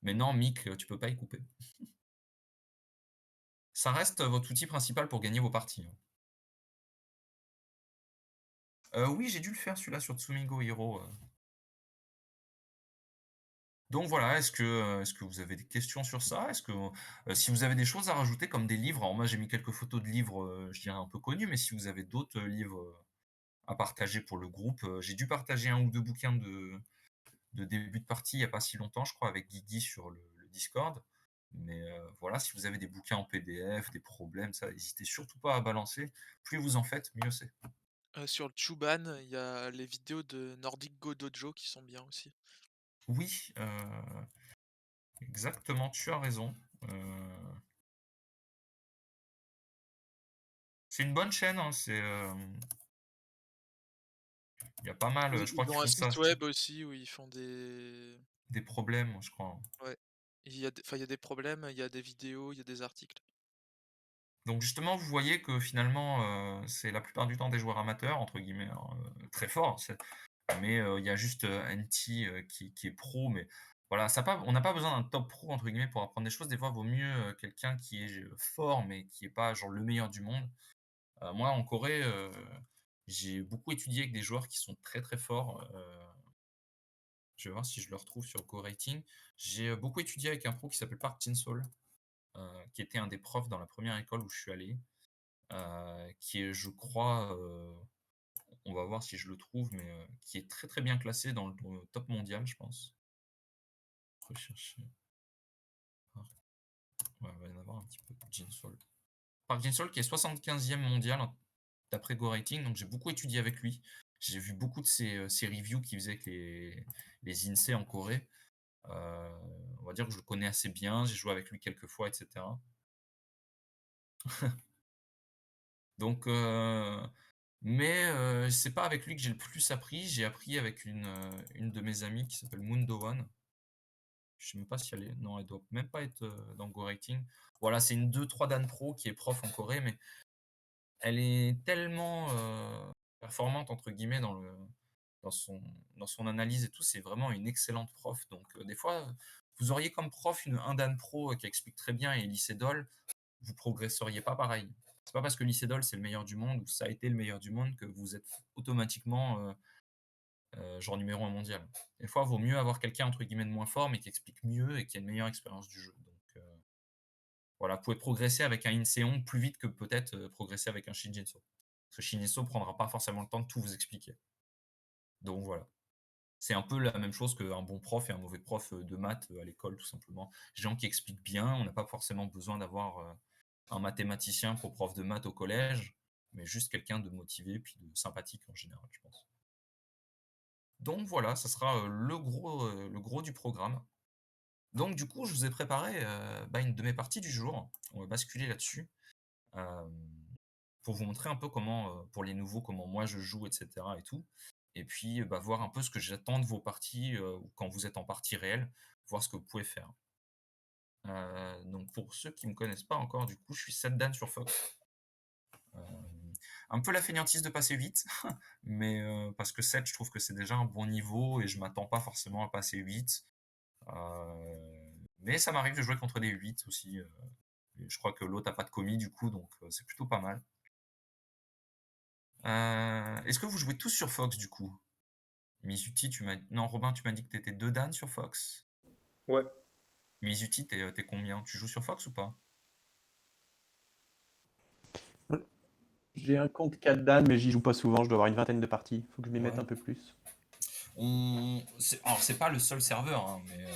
Mais non, Mick, tu peux pas y couper. Ça reste votre outil principal pour gagner vos parties, hein. Oui, j'ai dû le faire celui-là sur Tsumigo Hero. Donc voilà, est-ce que vous avez des questions sur ça? Est-ce que, si vous avez des choses à rajouter comme des livres, alors moi j'ai mis quelques photos de livres, je dirais un peu connus, mais si vous avez d'autres, livres, à partager pour le groupe, j'ai dû partager un ou 2 bouquins de début de partie il y a pas si longtemps, je crois, avec Guigui sur le Discord. Mais, voilà, si vous avez des bouquins en PDF, des problèmes, ça, hésitez surtout pas à balancer. Plus vous en faites, mieux c'est. Sur le Chuban, il y a les vidéos de Nordic Go Dojo qui sont bien aussi. Oui, exactement, tu as raison. C'est une bonne chaîne, hein, il y a pas mal, je crois Ils qu'ils ont un font ça site web aussi où ils font des problèmes, je crois. ouais. Il y a des problèmes, il y a des vidéos, il y a des articles. Donc justement, vous voyez que finalement, c'est la plupart du temps des joueurs «amateurs» entre guillemets, hein, très forts, mais il y a juste, NT, qui est pro, mais voilà, on n'a pas besoin d'un «top pro» entre guillemets pour apprendre des choses. Des fois, il vaut mieux, quelqu'un qui est, fort, mais qui est pas genre le meilleur du monde. Moi en Corée, j'ai beaucoup étudié avec des joueurs qui sont très, très forts, je vais voir si je le retrouve sur GoRating. J'ai, beaucoup étudié avec un pro qui s'appelle Park Jin-sol, qui était un des profs dans la première école où je suis allé, qui est, je crois, on va voir si je le trouve, mais qui est très, très bien classé dans le top mondial, je pense. Rechercher. Park ouais, il va y en avoir un petit peu. Jin-sol. Park Jin-sol qui est 75e mondial d'après GoRating, donc j'ai beaucoup étudié avec lui. J'ai vu beaucoup de ses reviews qu'il faisait avec les INSEE en Corée. On va dire que je le connais assez bien, j'ai joué avec lui quelques fois, et cetera. Donc, mais, c'est pas avec lui que j'ai le plus appris. J'ai appris avec une de mes amies qui s'appelle Moondowan. Je sais même pas si elle est non, elle doit même pas être, dans GoRating. Voilà, c'est une 2-3 Dan pro qui est prof en Corée, mais elle est tellement, «performante» entre guillemets dans son dans son analyse et tout, c'est vraiment une excellente prof. Donc, des fois, vous auriez comme prof un Dan pro, qui explique très bien et Lycédol, vous progresseriez pas pareil. C'est pas parce que Lycédol, c'est le meilleur du monde ou ça a été le meilleur du monde que vous êtes automatiquement, genre numéro 1 mondial. Des fois, il vaut mieux avoir quelqu'un entre guillemets «de moins fort» mais qui explique mieux et qui a une meilleure expérience du jeu. Donc, voilà, vous pouvez progresser avec un Inseon plus vite que peut-être, progresser avec un Shinjinso. Parce que Shinjinso prendra pas forcément le temps de tout vous expliquer. Donc voilà. C'est un peu la même chose qu'un bon prof et un mauvais prof, de maths, à l'école tout simplement. Des gens qui expliquent bien, on n'a pas forcément besoin d'avoir, un mathématicien pour prof de maths au collège, mais juste quelqu'un de motivé puis de sympathique en général, je pense. Donc voilà, ça sera, le gros du programme. Donc du coup, je vous ai préparé, une de mes parties du jour. On va basculer là-dessus, pour vous montrer un peu comment, pour les nouveaux, comment moi je joue et cetera et tout. Et puis, voir un peu ce que j'attends de vos parties, quand vous êtes en partie réelle, voir ce que vous pouvez faire. Donc pour ceux qui me connaissent pas encore, du coup, je suis 7 Dan sur Fox. Un peu la fainéantise de passer 8, mais parce que 7, je trouve que c'est déjà un bon niveau et je m'attends pas forcément à passer 8. Mais ça m'arrive de jouer contre des 8 aussi. Et je crois que l'autre a pas de commis du coup, donc c'est plutôt pas mal. Est-ce que vous jouez tous sur Fox du coup? Mizuti, non, Robin, tu m'as dit que t'étais 2 Dan sur Fox. Ouais. Mizuti, t'es combien? Tu joues sur Fox ou pas? J'ai un compte 4 Dan, mais j'y joue pas souvent. Je dois avoir une vingtaine de parties. Faut que je m'y mette Ouais. un peu plus. Alors c'est pas le seul serveur, hein, mais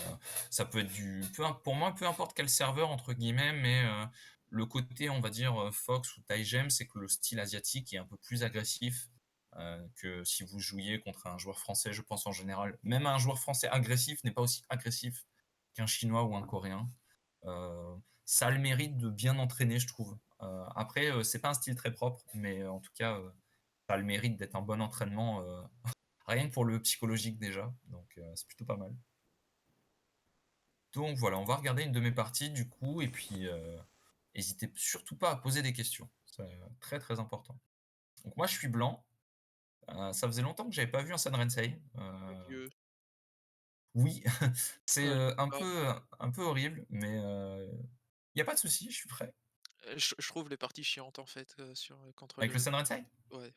ça peut être pour moi, peu importe quel serveur entre guillemets, mais le côté, on va dire, Fox ou Taigem, c'est que le style asiatique est un peu plus agressif, que si vous jouiez contre un joueur français, je pense en général. Même un joueur français agressif n'est pas aussi agressif qu'un chinois ou un coréen. Ça a le mérite de bien entraîner, je trouve. Après, c'est pas un style très propre, mais en tout cas, ça a le mérite d'être un bon entraînement. Rien que pour le psychologique déjà, donc c'est plutôt pas mal. Donc voilà, on va regarder une de mes parties du coup, et puis n'hésitez surtout pas à poser des questions, c'est très très important. Donc moi je suis blanc, Ça faisait longtemps que j'avais pas vu un Sanrensei. Mon Dieu. Oui, c'est, Ouais, un ah, peu horrible, mais y a pas de souci, je suis prêt. je trouve les parties chiantes en fait, contre Avec le le Sanrensei? ouais.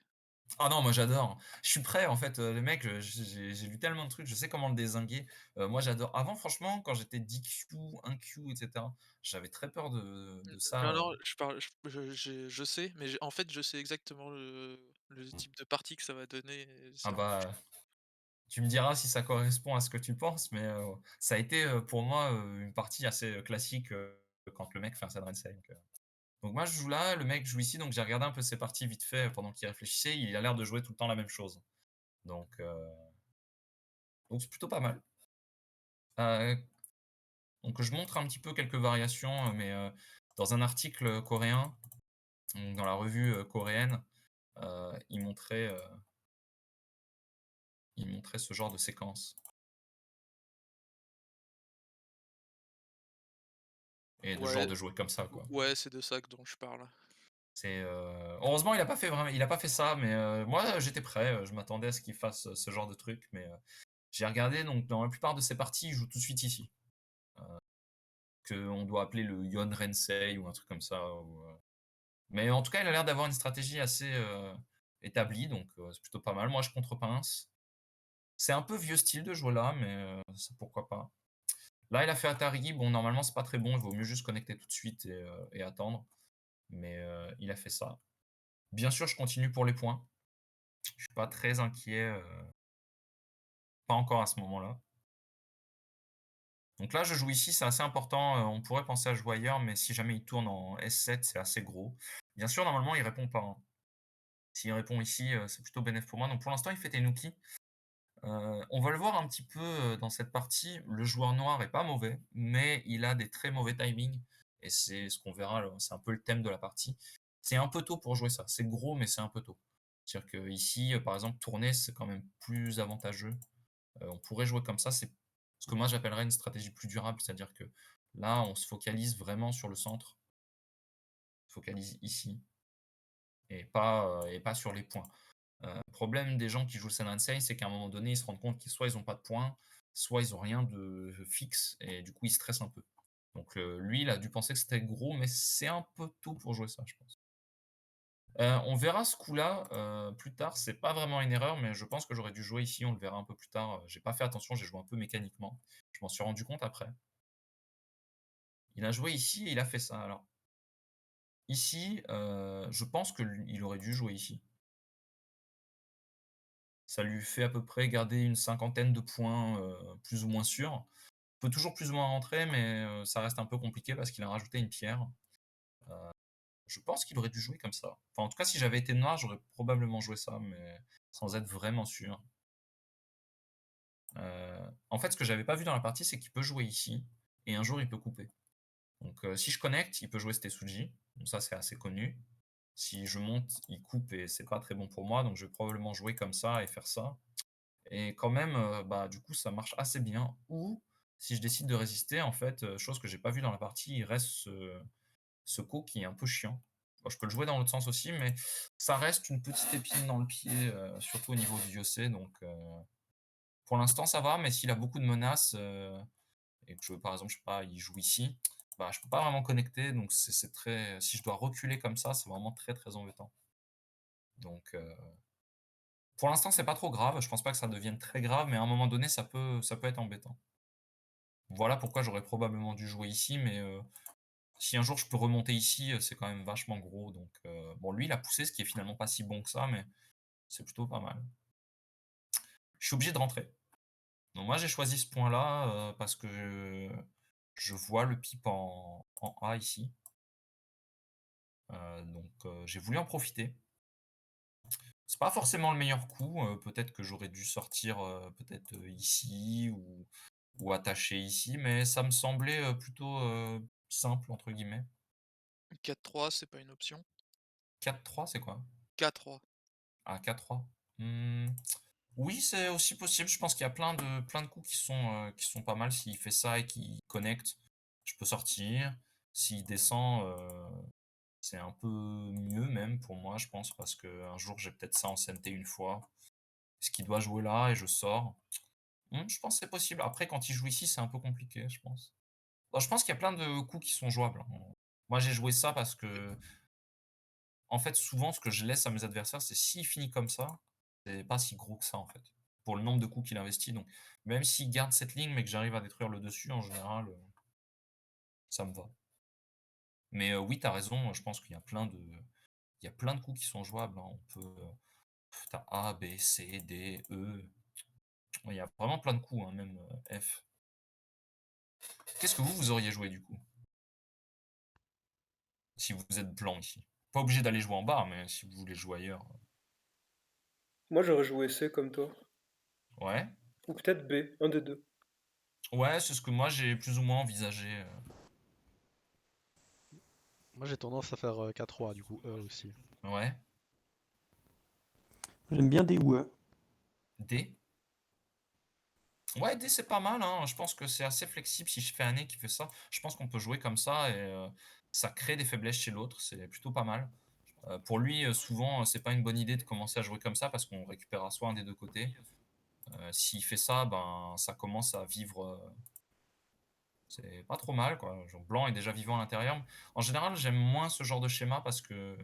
Ah non, moi j'adore. Je suis prêt en fait, le mec, j'ai lu tellement de trucs, je sais comment le dézinguer. Moi j'adore. Avant franchement, quand j'étais 10Q, 1Q et cetera, j'avais très peur de Non, ça, non, je parle je sais, mais en fait, je sais exactement le type de partie que ça va donner et ah c'est un peu bah, tu me diras si ça correspond à ce que tu penses, mais ça a été, pour moi, une partie assez, classique, quand le mec fait un Sanrensei, donc moi je joue là, le mec joue ici, donc j'ai regardé un peu ses parties vite fait pendant qu'il réfléchissait, il a l'air de jouer tout le temps la même chose, donc c'est plutôt pas mal. Heu Donc je montre un petit peu quelques variations, mais dans un article coréen, donc dans la revue, coréenne, il montrait ce genre de séquence et de genre ouais, de jouer comme ça, quoi. ouais, c'est de ça dont je parle. C'est, heureusement il a pas fait ça, mais moi j'étais prêt, je m'attendais à ce qu'il fasse, ce genre de truc, mais j'ai regardé donc dans la plupart de ses parties, il joue tout de suite ici, qu'on doit appeler le Yon Rensei ou un truc comme ça, mais en tout cas, il a l'air d'avoir une stratégie assez, établie, donc c'est plutôt pas mal. Moi, je contre-pince. C'est un peu vieux style de jouer là, mais ça pourquoi pas. Là, il a fait Atari. Bon, normalement, c'est pas très bon. Il vaut mieux juste connecter tout de suite et attendre. Mais il a fait ça. Bien sûr, je continue pour les points. Je suis pas très inquiet, pas encore à ce moment-là. Donc là, je joue ici, c'est assez important. On pourrait penser à jouer ailleurs, mais si jamais il tourne en S7, c'est assez gros. Bien sûr, normalement, il répond pas, hein. S'il répond ici, c'est plutôt bénéf pour moi. Donc pour l'instant, il fait Tenuki. On va le voir un petit peu, dans cette partie. Le joueur noir est pas mauvais, mais il a des très mauvais timings et c'est ce qu'on verra, c'est un peu le thème de la partie. C'est un peu tôt pour jouer ça. C'est gros, mais c'est un peu tôt. C'est-à-dire qu'ici, par exemple, tourner, c'est quand même plus avantageux. On pourrait jouer comme ça, c'est ce que moi j'appellerais une stratégie plus durable, c'est-à-dire que là, on se focalise vraiment sur le centre, on se focalise ici et pas sur les points. Le problème des gens qui jouent le Sensei, c'est qu'à un moment donné, ils se rendent compte qu'ils soit ils ont pas de points, soit ils ont rien de fixe et du coup, ils stressent un peu. Donc lui, il a dû penser que c'était gros, mais c'est un peu tôt pour jouer ça, je pense. On verra ce coup-là, plus tard. C'est pas vraiment une erreur, mais je pense que j'aurais dû jouer ici, on le verra un peu plus tard. J'ai pas fait attention, j'ai joué un peu mécaniquement. Je m'en suis rendu compte après. Il a joué ici et il a fait ça. Alors ici, je pense qu'il aurait dû jouer ici. Ça lui fait à peu près garder une cinquantaine de points, plus ou moins sûrs. Peut toujours plus ou moins rentrer, mais ça reste un peu compliqué parce qu'il a rajouté une pierre. Je pense qu'il aurait dû jouer comme ça. Enfin, en tout cas, si j'avais été noir, j'aurais probablement joué ça, mais sans être vraiment sûr. En fait, ce que j'avais pas vu dans la partie, c'est qu'il peut jouer ici et un jour il peut couper. Donc si je connecte, il peut jouer Tetsuji, donc ça c'est assez connu. Si je monte, il coupe et c'est pas très bon pour moi, donc je vais probablement jouer comme ça et faire ça. Et quand même, bah, du coup, ça marche assez bien. Ou si je décide de résister, en fait, chose que j'ai pas vue dans la partie, il reste ce coup qui est un peu chiant. Bon, je peux le jouer dans l'autre sens aussi, mais ça reste une petite épine dans le pied, surtout au niveau du Yosei, donc pour l'instant ça va, mais s'il a beaucoup de menaces, et que par exemple, je sais pas, il joue ici, bah, je peux pas vraiment connecter, donc c'est très si je dois reculer comme ça, c'est vraiment très, très embêtant. Donc pour l'instant, c'est pas trop grave, je pense pas que ça devienne très grave, mais à un moment donné, ça peut être embêtant. Voilà pourquoi j'aurais probablement dû jouer ici, mais si un jour je peux remonter ici, c'est quand même vachement gros, donc bon, lui, il a poussé, ce qui est finalement pas si bon que ça, mais c'est plutôt pas mal. Je suis obligé de rentrer. Donc moi, j'ai choisi ce point-là, parce que je vois le pipe en A ici, donc j'ai voulu en profiter. C'est pas forcément le meilleur coup, peut-être que j'aurais dû sortir, peut-être, ici ou attacher ici, mais ça me semblait, plutôt, «simple» entre guillemets. 4-3, c'est pas une option. 4-3, c'est quoi? 4-3. Ah, 4-3. Mmh, oui, c'est aussi possible. Je pense qu'il y a plein de coups qui sont pas mal. S'il fait ça et qu'il connecte, je peux sortir. S'il descend, c'est un peu mieux même pour moi, je pense, parce qu'un jour j'ai peut-être ça en CNT une fois. Est-ce qu'il doit jouer là et je sors? Je pense que c'est possible. Après, quand il joue ici, c'est un peu compliqué, je pense. Bon, je pense qu'il y a plein de coups qui sont jouables, hein. Moi, j'ai joué ça parce que, en fait, souvent, ce que je laisse à mes adversaires, c'est s'il finit comme ça, c'est pas si gros que ça, en fait, pour le nombre de coups qu'il investit. Donc, même s'il garde cette ligne, mais que j'arrive à détruire le dessus, en général, ça me va. Mais oui, tu as raison, je pense qu'il y a plein de coups qui sont jouables, hein. On peut, tu A, B, C, D, E. Il y a vraiment plein de coups, hein, même F. Qu'est-ce que vous auriez joué du coup? Si vous êtes blanc ici. Pas obligé d'aller jouer en bas, mais si vous voulez jouer ailleurs. Moi, j'aurais joué C comme toi. Ouais. Ou peut-être B, un des deux. Ouais, c'est ce que moi j'ai plus ou moins envisagé. Moi j'ai tendance à faire K3 du coup, E aussi. Ouais. J'aime bien D ou E. D. Ouais, D c'est pas mal, hein. Je pense que c'est assez flexible si je fais un nez qui fait ça. Je pense qu'on peut jouer comme ça et ça crée des faiblesses chez l'autre, c'est plutôt pas mal. Pour lui, souvent, c'est pas une bonne idée de commencer à jouer comme ça parce qu'on récupérera soit un des deux côtés. S'il fait ça, ben ça commence à vivre. C'est pas trop mal, quoi. Genre, blanc est déjà vivant à l'intérieur. En général, j'aime moins ce genre de schéma parce que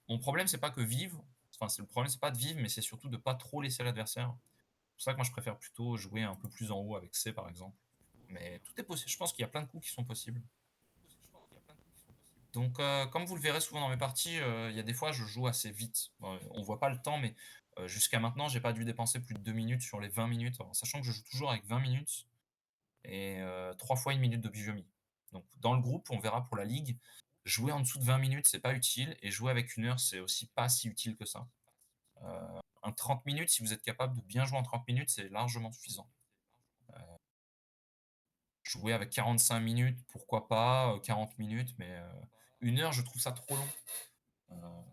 mon problème, c'est pas que vivre. Enfin, c'est le problème, c'est pas de vivre, mais c'est surtout de pas trop laisser l'adversaire. C'est pour ça que moi, je préfère plutôt jouer un peu plus en haut avec C, par exemple. Mais tout est possible. Je pense qu'il y a plein de coups qui sont possibles. Donc, comme vous le verrez souvent dans mes parties, il y a des fois, je joue assez vite. Bon, on voit pas le temps, mais jusqu'à maintenant, j'ai pas dû dépenser plus de 2 minutes sur les 20 minutes, en sachant que je joue toujours avec 20 minutes et 3 fois 1 minute de biomie. Donc, dans le groupe, on verra pour la ligue, jouer en dessous de 20 minutes, c'est pas utile, et jouer avec 1 heure, c'est aussi pas si utile que ça. Un 30 minutes, si vous êtes capable de bien jouer en 30 minutes, c'est largement suffisant. Jouer avec 45 minutes, pourquoi pas, 40 minutes, mais 1 heure, je trouve ça trop long.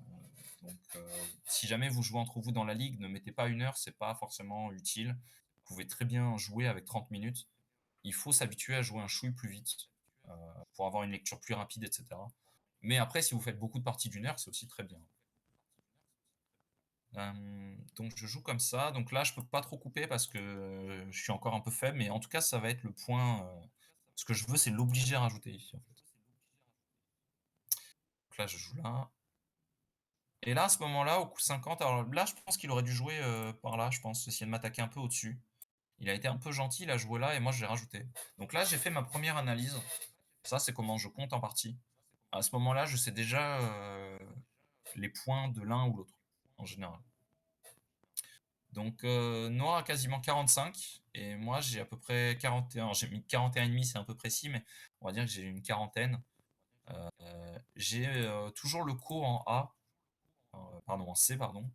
Donc, si jamais vous jouez entre vous dans la ligue, ne mettez pas 1 heure, c'est pas forcément utile. Vous pouvez très bien jouer avec 30 minutes. Il faut s'habituer à jouer un chouille plus vite pour avoir une lecture plus rapide, etc. Mais après, si vous faites beaucoup de parties d'1 heure, c'est aussi très bien. Donc je joue comme ça. Donc là, je peux pas trop couper parce que je suis encore un peu faible, mais en tout cas, ça va être le point. Ce que je veux, c'est l'obliger à rajouter ici, en fait. Donc là, je joue là. Et là, à ce moment-là, au coup 50, alors là, je pense qu'il aurait dû jouer par là, je pense, essayer de m'attaquer un peu au-dessus. Il a été un peu gentil, il a joué là, et moi, j'ai rajouté. Donc là, j'ai fait ma première analyse. Ça, c'est comment je compte en partie. À ce moment-là, je sais déjà les points de l'un ou l'autre, en général. Donc, Noir a quasiment 45, et moi, j'ai à peu près 41. J'ai mis 41,5, c'est un peu précis, mais on va dire que j'ai une quarantaine. J'ai toujours le co en A, pardon, en C, pardon.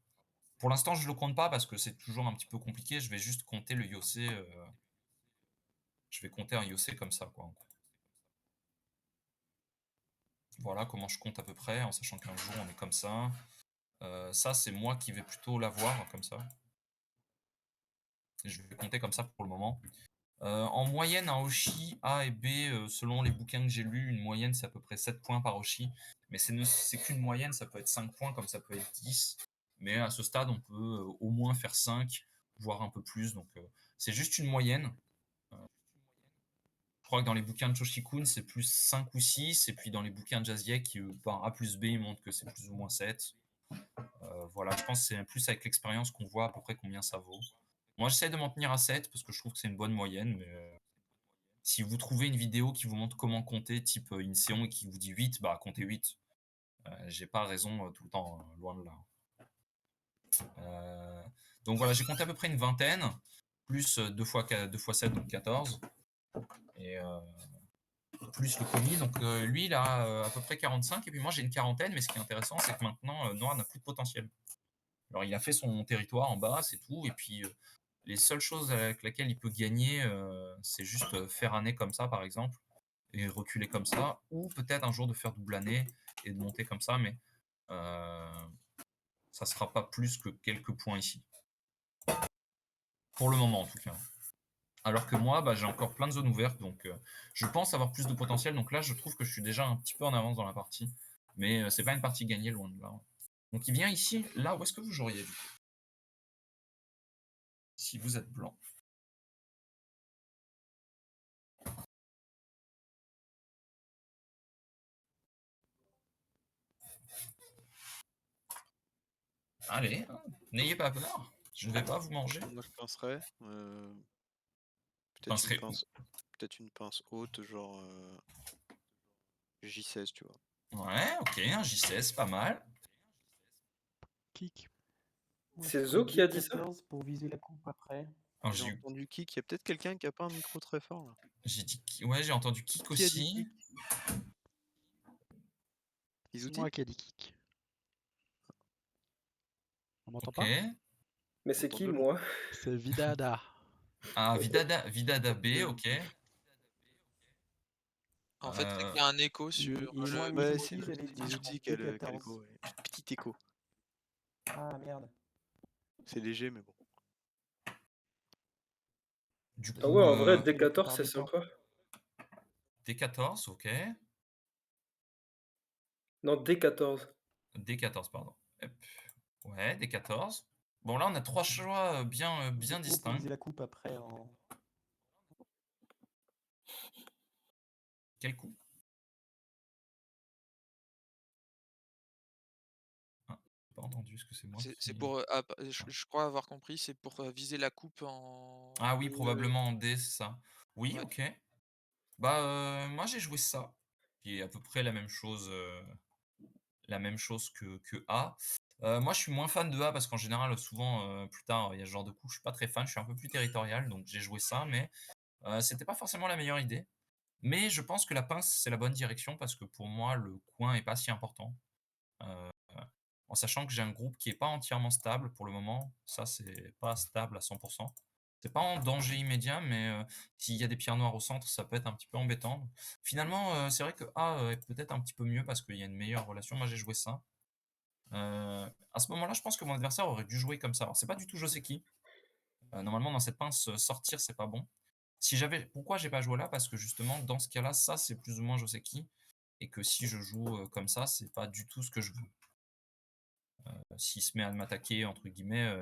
Pour l'instant, je le compte pas parce que c'est toujours un petit peu compliqué. Je vais juste compter le Yosei. Je vais compter un Yosei comme ça, quoi. Voilà comment je compte à peu près, en sachant qu'un jour on est comme ça. Ça, c'est moi qui vais plutôt l'avoir comme ça. Je vais compter comme ça pour le moment. En moyenne, un Hoshi A et B, selon les bouquins que j'ai lus, une moyenne c'est à peu près 7 points par Hoshi. Mais c'est qu'une moyenne, ça peut être 5 points comme ça peut être 10. Mais à ce stade, on peut au moins faire 5, voire un peu plus. Donc c'est juste une moyenne. Je crois que dans les bouquins de Choshikun, c'est plus 5 ou 6. Et puis dans les bouquins de Jaziek, par A plus B, ils montrent que c'est plus ou moins 7. Voilà, je pense que c'est plus avec l'expérience qu'on voit à peu près combien ça vaut. Moi, j'essaie de m'en tenir à 7 parce que je trouve que c'est une bonne moyenne. Mais si vous trouvez une vidéo qui vous montre comment compter, type Inseon, et qui vous dit 8, bah comptez 8. J'ai pas raison tout le temps, loin de là. Donc voilà, j'ai compté à peu près une vingtaine, plus 2 fois 7, donc 14. Et plus le commis. Donc lui, il a à peu près 45, et puis moi j'ai une quarantaine, mais ce qui est intéressant, c'est que maintenant, Noir n'a plus de potentiel. Alors il a fait son territoire en bas, c'est tout, et puis les seules choses avec lesquelles il peut gagner, c'est juste faire un nez comme ça, par exemple, et reculer comme ça, ou peut-être un jour de faire double année et de monter comme ça, mais ça sera pas plus que quelques points ici. Pour le moment, en tout cas. Alors que moi, bah, j'ai encore plein de zones ouvertes, donc je pense avoir plus de potentiel. Donc là, je trouve que je suis déjà un petit peu en avance dans la partie. Mais c'est pas une partie gagnée, loin de là. Donc il vient ici, là, où est-ce que vous joueriez du coup? si vous êtes blanc. Allez, hein, n'ayez pas peur. Je ne vais pas vous manger. Moi, je pincerais. Peut-être Pincerai une pince, peut-être une pince haute, genre J16, tu vois. Ouais, ok, un J16, pas mal. Kick. Moi, C'est je Zo ferais qui a dit ça? D14 pour viser la coupe après. Alors, J'ai entendu kick. Il y a peut-être quelqu'un qui a pas un micro très fort là. j'ai dit, ouais, j'ai entendu kick Qui a dit aussi. kick? C'est Izouti? moi qui ai dit kick. On m'entend Ok. pas? Mais c'est Entends qui, de loin. moi? C'est Vidada. Ah, Vidada B, ok. En fait, c'est qu'il y a un écho sur Et moi, le. Ouais, Mizuki, c'est j'avais dit Izouti qui a D14. l'écho. Ouais. Petit écho. Ah merde. C'est léger, mais bon. Du Ah coup, ouais, en vrai, la D14, plupart c'est du temps. sympa. D14, ok. Non, D14. D14, pardon. Hop. Ouais, D14. Bon, là, on a trois choix bien Pour distincts. viser la coupe après en... Quel coup? Ah, pas entendu, est-ce que c'est moi C'est qui... pour. Je crois avoir compris, c'est pour viser la coupe en. Ah oui, D, probablement en D, c'est ça. Oui, ouais. ok. Bah, moi, j'ai joué ça. Qui est à peu près la même chose que A. Moi, je suis moins fan de A parce qu'en général, souvent, plus tard, il y a ce genre de coup, je suis pas très fan, je suis un peu plus territorial, donc j'ai joué ça, mais c'était pas forcément la meilleure idée. Mais je pense que la pince, c'est la bonne direction parce que pour moi, le coin est pas si important. En sachant que j'ai un groupe qui est pas entièrement stable pour le moment. Ça, c'est pas stable à 100%. C'est pas en danger immédiat, mais s'il y a des pierres noires au centre, ça peut être un petit peu embêtant. Finalement, c'est vrai que A est peut-être un petit peu mieux parce qu'il y a une meilleure relation. Moi, j'ai joué ça. À ce moment-là, je pense que mon adversaire aurait dû jouer comme ça. Alors, c'est pas du tout Joseki. Normalement, dans cette pince, sortir, c'est pas bon. Pourquoi j'ai pas joué là? Parce que justement, dans ce cas-là, ça, c'est plus ou moins Joseki. Et que si je joue comme ça, c'est pas du tout ce que je veux. S'il se met à m'attaquer, entre guillemets,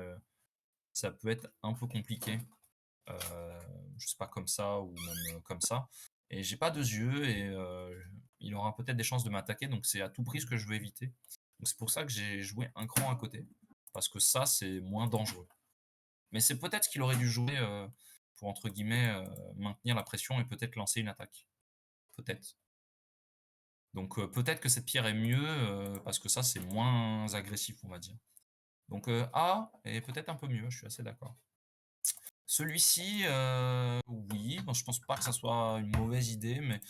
ça peut être un peu compliqué. Je sais pas, comme ça ou même comme ça. Et j'ai pas deux yeux et il aura peut-être des chances de m'attaquer, donc c'est à tout prix ce que je veux éviter. Donc c'est pour ça que j'ai joué un cran à côté. Parce que ça, c'est moins dangereux. Mais c'est peut-être ce qu'il aurait dû jouer pour, entre guillemets, maintenir la pression et peut-être lancer une attaque. Peut-être. Donc peut-être que cette pierre est mieux parce que ça, c'est moins agressif, on va dire. Donc A est peut-être un peu mieux, je suis assez d'accord. Celui-ci, oui, bon, je pense pas que ça soit une mauvaise idée, mais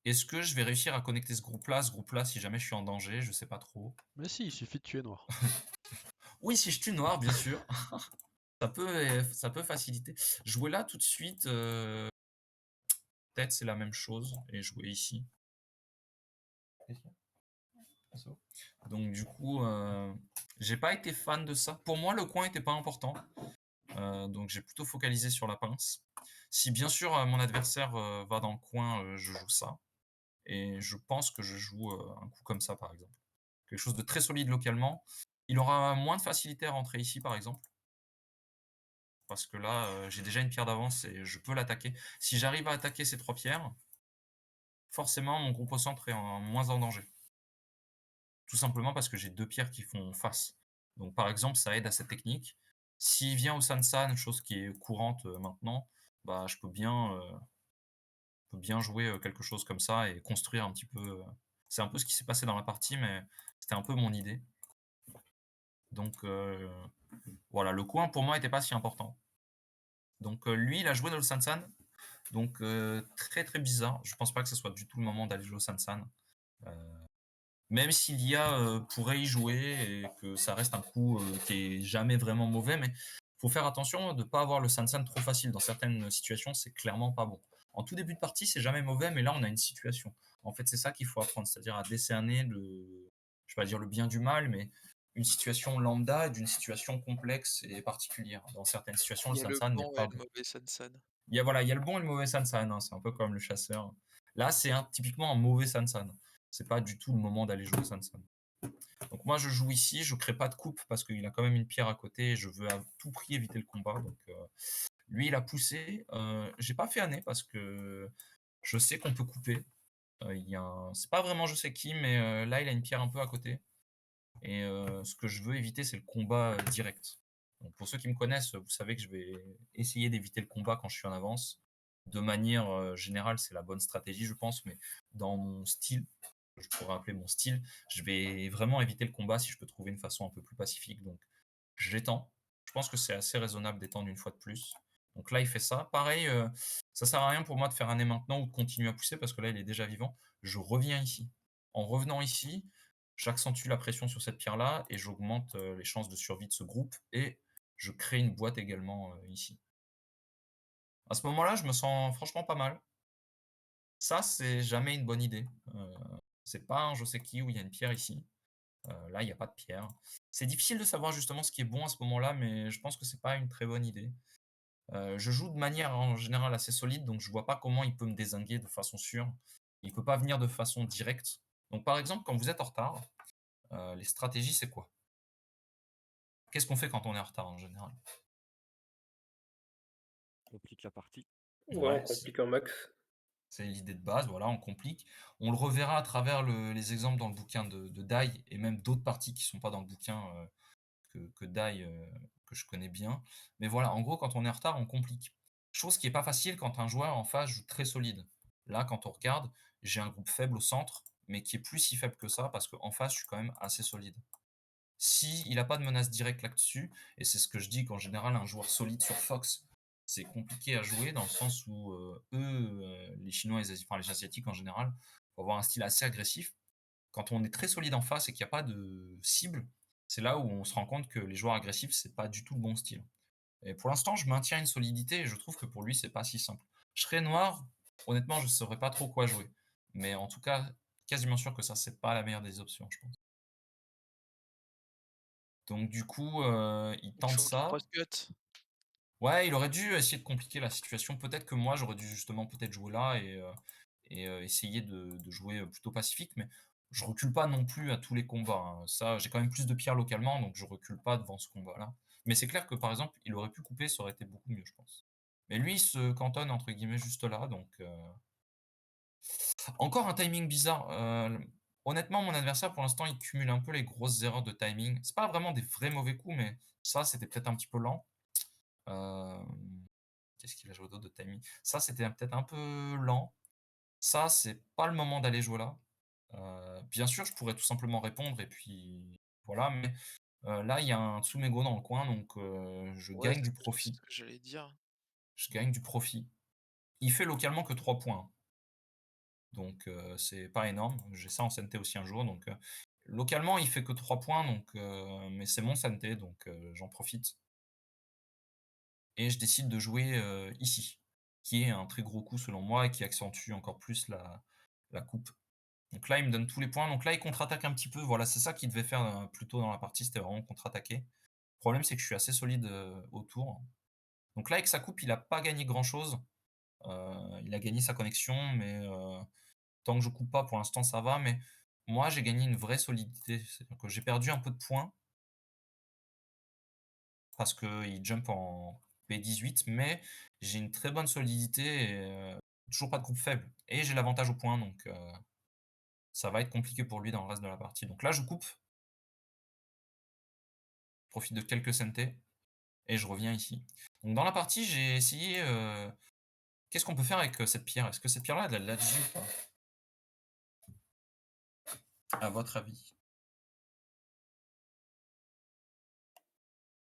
est-ce que je vais réussir à connecter ce groupe-là, si jamais je suis en danger? Je sais pas trop. Mais si, il suffit de tuer noir. Oui, si je tue noir, bien sûr. Ça peut faciliter. Jouer là tout de suite, peut-être c'est la même chose, et jouer ici. Donc du coup, j'ai pas été fan de ça. Pour moi, le coin était pas important. Donc j'ai plutôt focalisé sur la pince. Si bien sûr mon adversaire va dans le coin, je joue ça. Et je pense que je joue un coup comme ça, par exemple. Quelque chose de très solide localement. Il aura moins de facilité à rentrer ici, par exemple. Parce que là, j'ai déjà une pierre d'avance et je peux l'attaquer. Si j'arrive à attaquer ces trois pierres, forcément, mon groupe au centre est moins en danger. Tout simplement parce que j'ai deux pierres qui font face. Donc par exemple, ça aide à cette technique. S'il vient au Sansan, chose qui est courante maintenant, bah, je peux bien jouer quelque chose comme ça et construire un petit peu. C'est un peu ce qui s'est passé dans la partie, mais c'était un peu mon idée. Donc voilà, le coin pour moi n'était pas si important. Donc lui, il a joué dans le Sansan. Donc très très bizarre. Je pense pas que ce soit du tout le moment d'aller jouer au Sansan. Même s'il y a pourrait y jouer et que ça reste un coup qui est jamais vraiment mauvais, mais faut faire attention de ne pas avoir le Sansan trop facile. Dans certaines situations, c'est clairement pas bon. En tout début de partie, c'est jamais mauvais, mais là, on a une situation. En fait, c'est ça qu'il faut apprendre, c'est-à-dire à décerner je vais pas dire le bien du mal, mais une situation lambda d'une situation complexe et particulière. Dans certaines situations, le Il y a le Sansan n'est bon pas et le bon. mauvais Sansan. Il y a le bon et le mauvais Sansan, hein, c'est un peu comme le chasseur. Là, c'est typiquement un mauvais Sansan. C'est pas du tout le moment d'aller jouer au Sansan. Donc moi, je joue ici, je crée pas de coupe parce qu'il a quand même une pierre à côté et je veux à tout prix éviter le combat. Donc lui, il a poussé. J'ai pas fait année parce que je sais qu'on peut couper. C'est pas vraiment je sais qui, mais là, il a une pierre un peu à côté. Et ce que je veux éviter, c'est le combat direct. Donc pour ceux qui me connaissent, vous savez que je vais essayer d'éviter le combat quand je suis en avance. De manière générale, c'est la bonne stratégie, je pense, mais dans mon style, je pourrais appeler mon style, je vais vraiment éviter le combat si je peux trouver une façon un peu plus pacifique. Donc j'étends. Je pense que c'est assez raisonnable d'étendre une fois de plus. Donc là, il fait ça. Pareil, ça sert à rien pour moi de faire un nez maintenant ou de continuer à pousser parce que là, il est déjà vivant. Je reviens ici. En revenant ici, j'accentue la pression sur cette pierre-là et j'augmente les chances de survie de ce groupe et je crée une boîte également ici. À ce moment-là, je me sens franchement pas mal. Ça, c'est jamais une bonne idée. C'est pas un je sais qui où il y a une pierre ici. Là, il n'y a pas de pierre. C'est difficile de savoir justement ce qui est bon à ce moment-là, mais je pense que c'est pas une très bonne idée. Je joue de manière en général assez solide, donc je vois pas comment il peut me dézinguer de façon sûre. Il peut pas venir de façon directe. Donc par exemple, quand vous êtes en retard, les stratégies, c'est quoi? Qu'est-ce qu'on fait quand on est en retard en général? Complique la partie. Ouais, on Ouais, complique un max. c'est l'idée de base, voilà, on complique. On le reverra à travers les exemples dans le bouquin de Dai et même d'autres parties qui sont pas dans le bouquin que Dai, que je connais bien. Mais voilà, en gros, quand on est en retard, on complique. Chose qui est pas facile quand un joueur en face joue très solide. Là, quand on regarde, j'ai un groupe faible au centre, mais qui est plus si faible que ça parce qu'en face, je suis quand même assez solide. Si il a pas de menace directe là-dessus, et c'est ce que je dis qu'en général, un joueur solide sur Fox, c'est compliqué à jouer dans le sens où les Chinois, enfin les Asiatiques en général, faut avoir un style assez agressif. Quand on est très solide en face et qu'il n'y a pas de cible, c'est là où on se rend compte que les joueurs agressifs, c'est pas du tout le bon style. Et pour l'instant, je maintiens une solidité et je trouve que pour lui, c'est pas si simple. Je serais noir, honnêtement, je ne saurais pas trop quoi jouer. Mais en tout cas, quasiment sûr que ça, c'est pas la meilleure des options, je pense. Donc du coup, il tente Chaud, ça. crosscut. Ouais, il aurait dû essayer de compliquer la situation. Peut-être que moi, j'aurais dû justement peut-être jouer là et essayer de jouer plutôt pacifique, mais je recule pas non plus à tous les combats, hein. Ça, j'ai quand même plus de pierres localement, donc je recule pas devant ce combat-là. Mais c'est clair que par exemple, il aurait pu couper, ça aurait été beaucoup mieux, je pense. Mais lui, il se cantonne entre guillemets juste là, donc encore un timing bizarre. Honnêtement, mon adversaire pour l'instant, il cumule un peu les grosses erreurs de timing. C'est pas vraiment des vrais mauvais coups, mais ça, c'était peut-être un petit peu lent. Qu'est-ce qu'il a joué d'autre de timing? Ça, c'était peut-être un peu lent. Ça, c'est pas le moment d'aller jouer là. Bien sûr, je pourrais tout simplement répondre et puis voilà, mais là, il y a un Tsumego dans le coin, donc je Ouais, gagne du c'est profit. ce que j'allais dire. Je gagne du profit. Il fait localement que 3 points, hein. Donc c'est pas énorme. J'ai ça en CNT aussi un jour, donc localement, il fait que 3 points, donc mais c'est mon CNT, donc j'en profite. Et je décide de jouer ici, qui est un très gros coup selon moi et qui accentue encore plus la coupe. Donc là, il me donne tous les points. Donc là, il contre-attaque un petit peu. Voilà, c'est ça qu'il devait faire plus tôt dans la partie, c'était vraiment contre-attaquer. Le problème, c'est que je suis assez solide autour. Donc là, avec sa coupe, il a pas gagné grand-chose. Il a gagné sa connexion, mais tant que je coupe pas, pour l'instant, ça va. Mais moi, j'ai gagné une vraie solidité. C'est-à-dire que j'ai perdu un peu de points parce qu'il jump en P18, mais j'ai une très bonne solidité et toujours pas de groupe faible. Et j'ai l'avantage au point, donc ça va être compliqué pour lui dans le reste de la partie. Donc là, je coupe, je profite de quelques CNT, et je reviens ici. Donc dans la partie, j'ai essayé... qu'est-ce qu'on peut faire avec cette pierre? Est-ce que cette pierre-là, elle a de la latitude ou pas? À votre avis?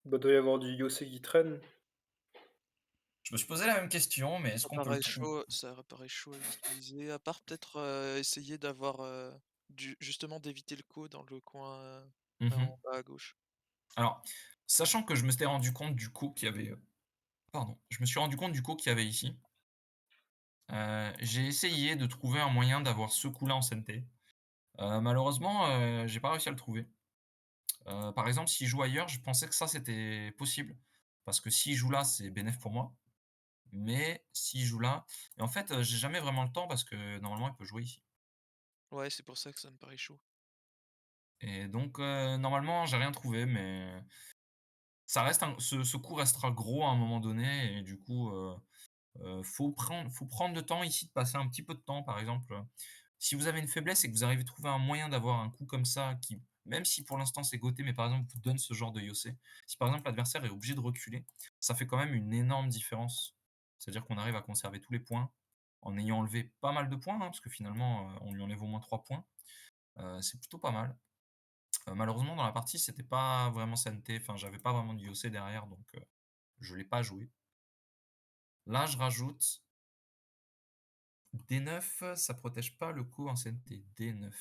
Bah, doit y avoir du Yosei qui traîne. Je me suis posé la même question, mais est-ce Ça qu'on peut le paraît trouver? chaud, ça paraît chaud à utiliser. À part peut-être essayer d'avoir justement d'éviter le coup dans le coin en bas à gauche. Alors, sachant que je me suis rendu compte du coup qu'il y avait... pardon, je me suis rendu compte du coup qu'il y avait ici. J'ai essayé de trouver un moyen d'avoir ce coup-là en CNT. Malheureusement, j'ai pas réussi à le trouver. Par exemple, s'il joue ailleurs, je pensais que ça, c'était possible. Parce que s'il joue là, c'est bénef pour moi. Mais s'il joue là et en fait, j'ai jamais vraiment le temps parce que normalement, il peut jouer ici. Ouais, c'est pour ça que ça me paraît chaud. Et donc normalement, j'ai rien trouvé, mais ça reste ce coup restera gros à un moment donné et du coup, faut prendre le temps ici de passer un petit peu de temps, par exemple, si vous avez une faiblesse et que vous arrivez à trouver un moyen d'avoir un coup comme ça qui, même si pour l'instant c'est goté, mais par exemple vous donne ce genre de yossé. Si par exemple l'adversaire est obligé de reculer, ça fait quand même une énorme différence. C'est-à-dire qu'on arrive à conserver tous les points en ayant enlevé pas mal de points, hein, parce que finalement, on lui enlève au moins 3 points. C'est plutôt pas mal. Malheureusement dans la partie, c'était pas vraiment santé, enfin j'avais pas vraiment de yossé derrière donc je l'ai pas joué. Là, je rajoute D9, ça protège pas le coup ancienneté. D9.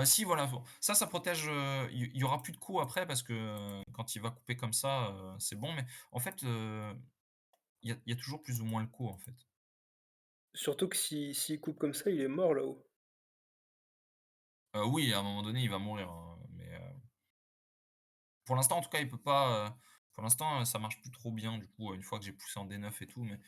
Si voilà, ça protège, il y aura plus de coups après parce que, quand il va couper comme ça, c'est bon, mais en fait, il y a toujours plus ou moins le coup, en fait. Surtout que si s'il coupe comme ça, il est mort là-haut. Oui, à un moment donné, il va mourir, hein, mais, pour l'instant, en tout cas, il peut pas, pour l'instant, ça marche plus trop bien, du coup, une fois que j'ai poussé en D9 et tout, mais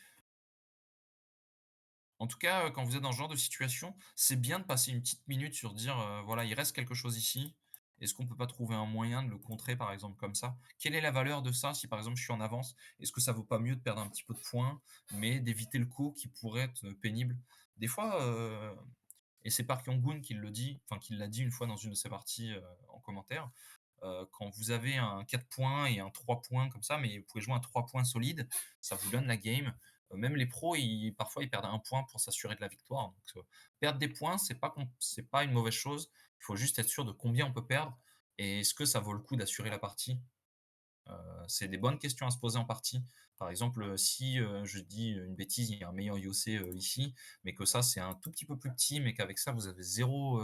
en tout cas, quand vous êtes dans ce genre de situation, c'est bien de passer une petite minute sur dire, voilà, il reste quelque chose ici. Est-ce qu'on peut pas trouver un moyen de le contrer, par exemple, comme ça? Quelle est la valeur de ça si, par exemple, je suis en avance? Est-ce que ça vaut pas mieux de perdre un petit peu de points, mais d'éviter le coup qui pourrait être, pénible? Des fois, et c'est Park Yong-gun qui le dit, enfin qui l'a dit une fois dans une de ses parties, en commentaire, quand vous avez un 4 points et un 3 points comme ça, mais vous pouvez jouer un 3 points solide, ça vous donne la game. Même les pros, parfois, ils perdent un point pour s'assurer de la victoire. Donc, perdre des points, c'est pas une mauvaise chose. Il faut juste être sûr de combien on peut perdre et est-ce que ça vaut le coup d'assurer la partie. C'est des bonnes questions à se poser en partie. Par exemple, si, je dis une bêtise, il y a un meilleur Yosé, ici, mais que ça, c'est un tout petit peu plus petit, mais qu'avec ça, vous avez 0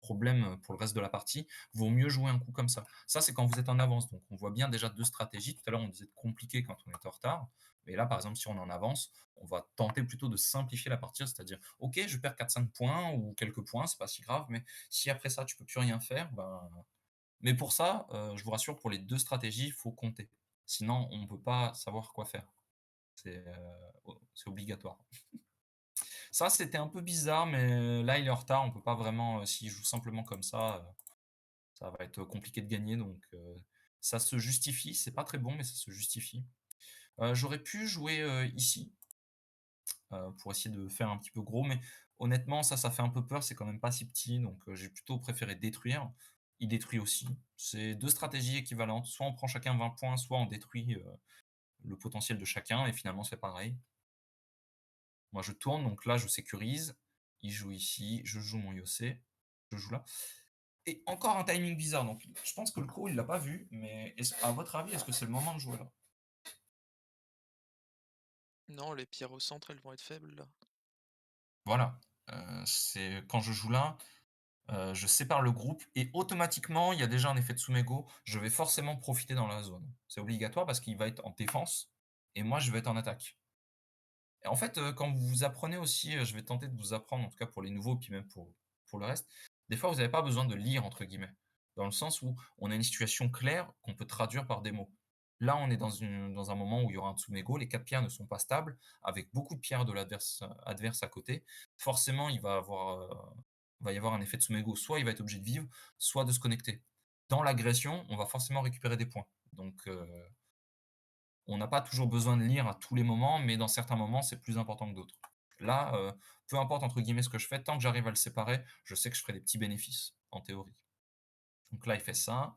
problème, pour le reste de la partie, vaut mieux jouer un coup comme ça. Ça, c'est quand vous êtes en avance, donc on voit bien déjà 2 stratégies. Tout à l'heure, on disait de compliquer quand on est en retard, mais là, par exemple, si on est en avance, on va tenter plutôt de simplifier la partie, c'est-à-dire: «OK, je perds 4-5 points ou quelques points, c'est pas si grave, mais si après ça, tu peux plus rien faire, ben, mais pour ça, je vous rassure, pour les 2 stratégies, il faut compter. Sinon, on ne peut pas savoir quoi faire. C'est obligatoire. Ça, c'était un peu bizarre, mais là, il est en retard. On peut pas vraiment, s'il joue simplement comme ça va être compliqué de gagner, donc ça se justifie. C'est pas très bon, mais ça se justifie. J'aurais pu jouer, ici, pour essayer de faire un petit peu gros, mais honnêtement, ça fait un peu peur. C'est quand même pas si petit, donc j'ai plutôt préféré détruire. Il détruit aussi. C'est 2 stratégies équivalentes. Soit on prend chacun 20 points, soit on détruit, le potentiel de chacun et finalement c'est pareil. Moi je tourne, donc là je sécurise. Il joue ici, je joue mon Yossé, je joue là. Et encore un timing bizarre, donc je pense que le Kuro il l'a pas vu, mais à votre avis, est-ce que c'est le moment de jouer là? Non, les pierres au centre, elles vont être faibles là. Voilà, c'est quand je joue là, je sépare le groupe et automatiquement, il y a déjà un effet de Tsumego. Je vais forcément profiter dans la zone. C'est obligatoire parce qu'il va être en défense et moi, je vais être en attaque. Et en fait, quand vous apprenez aussi, je vais tenter de vous apprendre, en tout cas pour les nouveaux, puis même pour le reste, des fois, vous n'avez pas besoin de «lire» entre guillemets. Dans le sens où on a une situation claire qu'on peut traduire par des mots. Là, on est dans un moment où il y aura un Tsumego, les 4 pierres ne sont pas stables, avec beaucoup de pierres de l'adverse adverse à côté. Forcément, va y avoir un effet Tsumego, soit il va être obligé de vivre, soit de se connecter. Dans l'agression, on va forcément récupérer des points. Donc, on n'a pas toujours besoin de lire à tous les moments, mais dans certains moments, c'est plus important que d'autres. Là, peu importe entre guillemets ce que je fais, tant que j'arrive à le séparer, je sais que je ferai des petits bénéfices, en théorie. Donc là, il fait ça.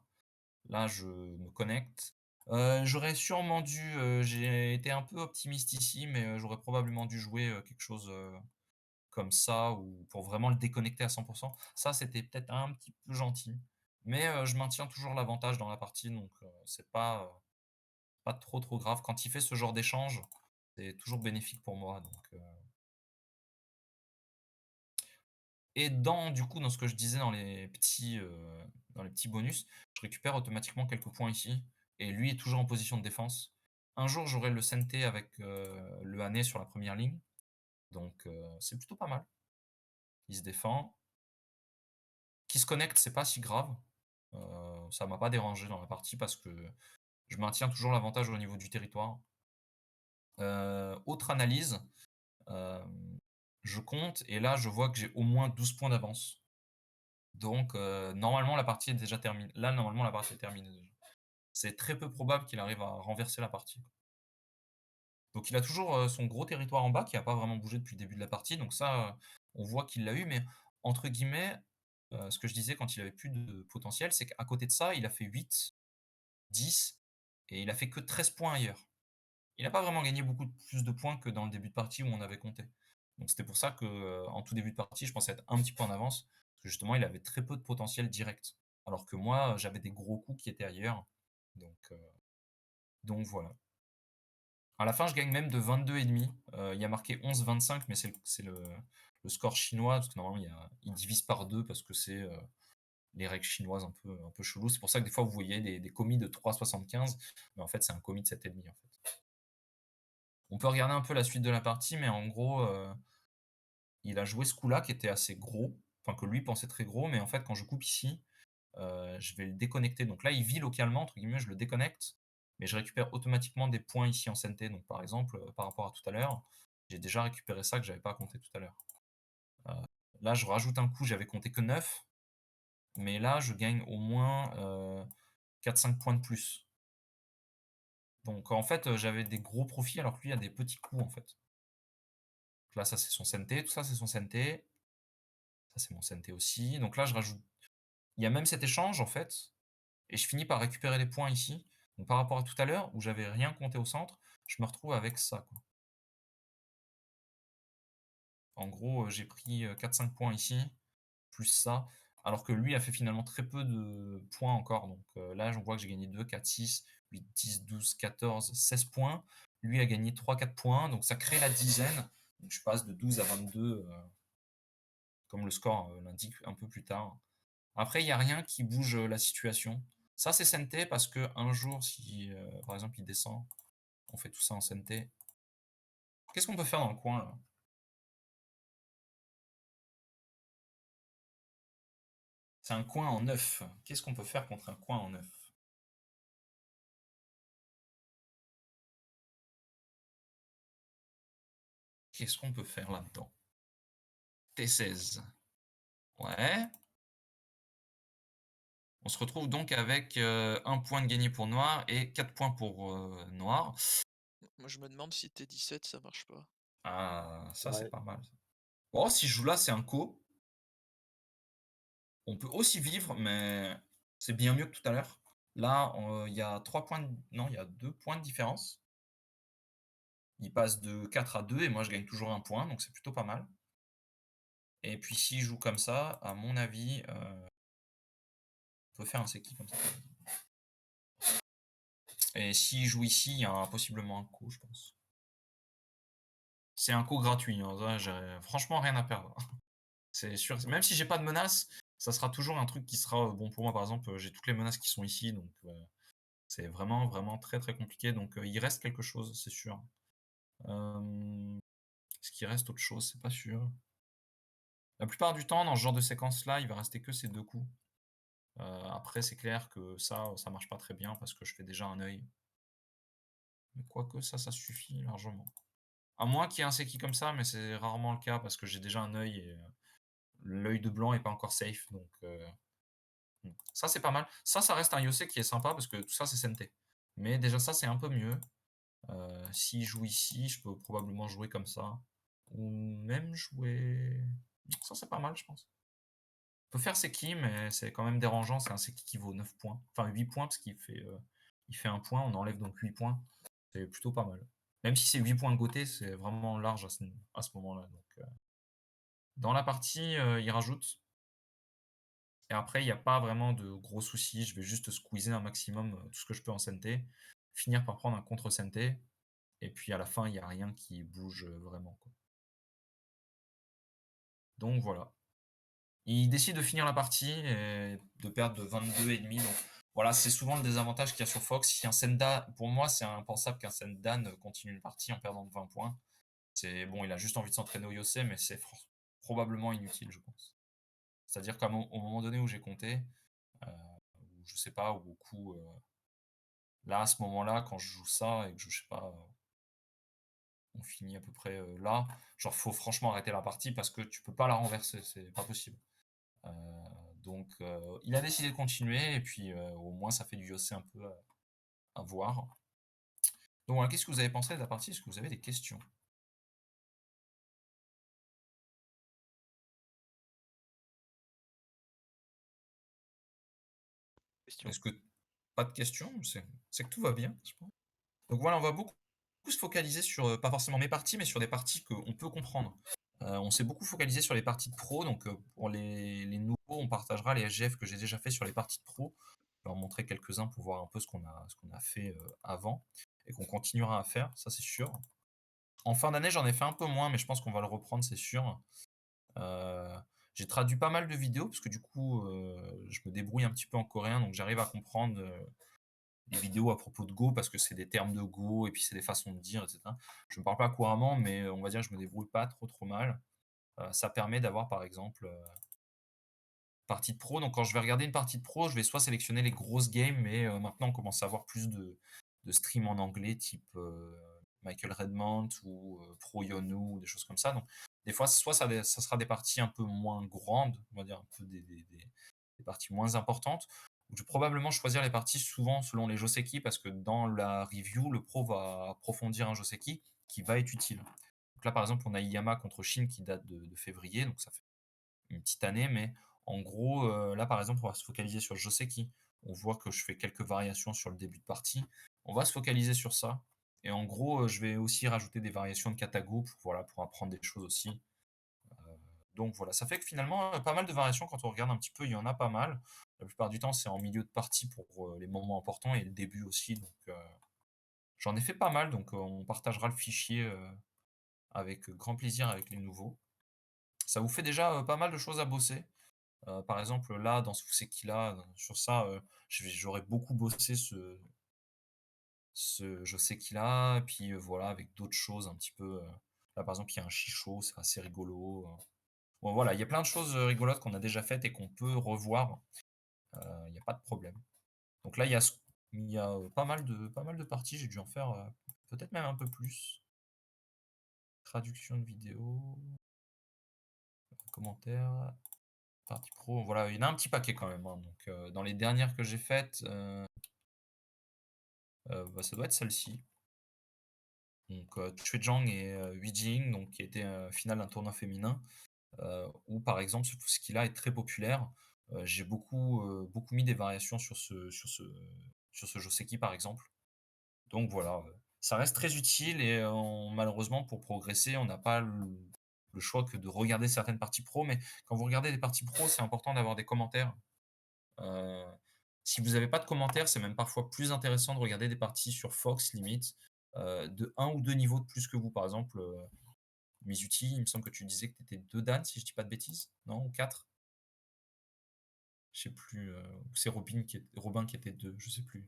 Là, je me connecte. J'aurais sûrement dû, j'ai été un peu optimiste ici, mais j'aurais probablement dû jouer, quelque chose, comme ça ou pour vraiment le déconnecter à 100. Ça, c'était peut-être un petit peu gentil, mais je maintiens toujours l'avantage dans la partie, donc c'est pas trop, trop grave. Quand il fait ce genre d'échange, c'est toujours bénéfique pour moi, donc et du coup, dans ce que je disais dans les petits bonus, je récupère automatiquement quelques points ici et lui est toujours en position de défense. Un jour, j'aurai le Sente avec, le Hane sur la première ligne, donc c'est plutôt pas mal. Il se défend. Qu'il se connecte, c'est pas si grave. Ça m'a pas dérangé dans la partie parce que je maintiens toujours l'avantage au niveau du territoire. Autre analyse, je compte et là, je vois que j'ai au moins 12 points d'avance. Donc, normalement, la partie est déjà terminée. Là, normalement, la partie est terminée déjà. C'est très peu probable qu'il arrive à renverser la partie. Donc il a toujours, son gros territoire en bas qui a pas vraiment bougé depuis le début de la partie, donc ça, on voit qu'il l'a eu, mais entre guillemets, ce que je disais quand il avait plus de potentiel, c'est qu'à côté de ça, il a fait 8, 10 et il a fait que 13 points ailleurs. Il n'a pas vraiment gagné beaucoup plus de points que dans le début de partie où on avait compté. Donc c'était pour ça que, en tout début de partie, je pensais être un petit peu en avance, parce que justement, il avait très peu de potentiel direct. Alors que moi, j'avais des gros coups qui étaient ailleurs. Donc voilà. À la fin, je gagne même de 22,5. Il y a marqué 11-25, mais c'est le score chinois, parce que normalement, il divise par 2 parce que c'est les règles chinoises un peu chelou. C'est pour ça que des fois, vous voyez des commis de 3,75, mais en fait, c'est un commis de 7,5 en fait. On peut regarder un peu la suite de la partie, mais en gros, il a joué ce coup-là qui était assez gros, enfin que lui pensait très gros, mais en fait, quand je coupe ici, je vais le déconnecter. Donc là, il vit localement, entre guillemets, je le déconnecte, mais je récupère automatiquement des points ici en CNT. Donc par exemple, par rapport à tout à l'heure, j'ai déjà récupéré ça que j'avais pas compté tout à l'heure. Là, je rajoute un coup, j'avais compté que 9, mais là, je gagne au moins 4-5 points de plus. Donc en fait, j'avais des gros profits alors que lui a des petits coups en fait. Donc là, ça c'est son CNT, tout ça c'est son CNT. Ça c'est mon CNT aussi. Donc là, je rajoute. Il y a même cet échange en fait, et je finis par récupérer les points ici. Donc par rapport à tout à l'heure, où j'avais rien compté au centre, je me retrouve avec ça, quoi. En gros, j'ai pris 4-5 points ici, plus ça, alors que lui a fait finalement très peu de points encore. Donc là, on voit que j'ai gagné 2, 4, 6, 8, 10, 12, 14, 16 points. Lui a gagné 3, 4 points, donc ça crée la dizaine. Donc je passe de 12 à 22, comme le score l'indique un peu plus tard. Après, il n'y a rien qui bouge la situation. Ça, c'est CNT parce que un jour, si par exemple il descend, on fait tout ça en CNT. Qu'est-ce qu'on peut faire dans le coin là? C'est un coin en 9. Qu'est-ce qu'on peut faire contre un coin en 9? Qu'est-ce qu'on peut faire là-dedans? T16. Ouais. On se retrouve donc avec 1 point de gagné pour noir et 4 points pour noir. Moi, je me demande si T17 ça marche pas. Ah, ça c'est Ouais. pas mal. Bon, si je joue là, c'est un co. On peut aussi vivre, mais c'est bien mieux que tout à l'heure. Là, il y a 3 points non, il y a 2 points de différence. Il passe de 4 à 2 et moi je gagne toujours 1 point, donc c'est plutôt pas mal. Et puis s'il joue comme ça, à mon avis, on peut faire un seki comme ça. Et s'il joue ici, il y a possiblement un coup, je pense. C'est un coup gratuit, hein, ça, j'ai franchement rien à perdre. C'est sûr, même si j'ai pas de menace, ça sera toujours un truc qui sera bon pour moi. Par exemple, j'ai toutes les menaces qui sont ici, donc c'est vraiment, vraiment très, très compliqué. Donc il reste quelque chose, c'est sûr. Est-ce qu'il reste autre chose? C'est pas sûr. La plupart du temps, dans ce genre de séquence-là, il va rester que ces 2 coups. Après, c'est clair que ça marche pas très bien parce que je fais déjà un œil. Mais quoique ça suffit largement. À moins qu'il y ait un seki comme ça, mais c'est rarement le cas parce que j'ai déjà un œil et l'œil de blanc est pas encore safe. Donc ça, c'est pas mal. Ça reste un Yosei qui est sympa parce que tout ça, c'est CNT. Mais déjà, ça, c'est un peu mieux. S'il joue ici, je peux probablement jouer comme ça. Ou même jouer. Ça, c'est pas mal, je pense. On peut faire Seki, mais c'est quand même dérangeant. C'est un Seki qui vaut 9 points. Enfin, 8 points, parce il fait 1 point. On enlève donc 8 points. C'est plutôt pas mal. Même si c'est 8 points gotés, c'est vraiment large à ce moment-là. Donc, dans la partie, il rajoute. Et après, il n'y a pas vraiment de gros soucis. Je vais juste squeezer un maximum tout ce que je peux en CNT. Finir par prendre un contre CNT. Et puis à la fin, il n'y a rien qui bouge vraiment, quoi. Donc voilà. Il décide de finir la partie et de perdre de 22,5. Donc voilà, c'est souvent le désavantage qu'il y a sur Fox. Si un Sendan, pour moi, c'est impensable qu'un Sendan continue une partie en perdant de 20 points. C'est bon, il a juste envie de s'entraîner au Yosei, mais c'est probablement inutile, je pense. C'est-à-dire qu'au moment donné où j'ai compté, ou je sais pas, ou au coup, là, à ce moment-là, quand je joue ça et que je sais pas, on finit à peu près là, genre, faut franchement arrêter la partie parce que tu peux pas la renverser, c'est pas possible. Donc, il a décidé de continuer, et puis au moins ça fait du Yossé un peu à voir. Donc voilà, qu'est-ce que vous avez pensé de la partie? Est-ce que vous avez des questions? Question. Est-ce que pas de questions? C'est que tout va bien, je pense. Donc voilà, on va beaucoup se focaliser sur, pas forcément mes parties, mais sur des parties qu'on peut comprendre. On s'est beaucoup focalisé sur les parties de pro, donc pour les nouveaux, on partagera les SGF que j'ai déjà fait sur les parties de pro. Je vais en montrer quelques-uns pour voir un peu ce qu'on a fait avant et qu'on continuera à faire, ça c'est sûr. En fin d'année, j'en ai fait un peu moins, mais je pense qu'on va le reprendre, c'est sûr. Euh, j'ai traduit pas mal de vidéos parce que du coup, je me débrouille un petit peu en coréen, donc j'arrive à comprendre des vidéos à propos de Go parce que c'est des termes de Go et puis c'est des façons de dire, etc. Je ne parle pas couramment, mais on va dire que je me débrouille pas trop mal. Ça permet d'avoir par exemple partie de pro. Donc quand je vais regarder une partie de pro, je vais soit sélectionner les grosses games, mais maintenant on commence à avoir plus de streams en anglais type Michael Redmond ou Pro Yonu ou des choses comme ça. Donc des fois, soit ça sera des parties un peu moins grandes, on va dire un peu des parties moins importantes. Je vais probablement choisir les parties souvent selon les Joseki parce que dans la review, le pro va approfondir un Joseki qui va être utile. Donc là, par exemple, on a Iyama contre Shin qui date de février, donc ça fait une petite année, mais en gros, là, par exemple, on va se focaliser sur Joseki. On voit que je fais quelques variations sur le début de partie. On va se focaliser sur ça. Et en gros, je vais aussi rajouter des variations de Katago pour, voilà, pour apprendre des choses aussi. Donc voilà, ça fait que finalement, pas mal de variations quand on regarde un petit peu, il y en a pas mal. La plupart du temps, c'est en milieu de partie pour les moments importants et le début aussi. Donc j'en ai fait pas mal, donc on partagera le fichier avec grand plaisir avec les nouveaux. Ça vous fait déjà pas mal de choses à bosser. Par exemple, là, dans ce Fuseki-là, sur ça, j'aurais beaucoup bossé ce Joseki-là, et puis voilà, avec d'autres choses un petit peu. Là, par exemple, il y a un Shisho, c'est assez rigolo. Bon, voilà, il y a plein de choses rigolotes qu'on a déjà faites et qu'on peut revoir. Il n'y a pas de problème. Donc là, il y a pas mal de parties, j'ai dû en faire peut-être même un peu plus. Traduction de vidéo, commentaires, partie pro, voilà, il y en a un petit paquet quand même, hein. Donc dans les dernières que j'ai faites, bah, ça doit être celle-ci. Donc Chuejang et Wijing, donc qui était finale d'un tournoi féminin, où par exemple ce ski-là est très populaire. J'ai beaucoup mis des variations sur ce Joseki par exemple. Donc voilà, ça reste très utile et malheureusement pour progresser, on n'a pas le choix que de regarder certaines parties pro, mais quand vous regardez des parties pro, c'est important d'avoir des commentaires. Euh, Si vous n'avez pas de commentaires, c'est même parfois plus intéressant de regarder des parties sur Fox limite, de un ou deux niveaux de plus que vous. Par exemple, Mizuti, il me semble que tu disais que tu étais 2 Dan, si je dis pas de bêtises, non? Ou 4? Je sais plus. Ou c'est Robin qui était 2, je sais plus.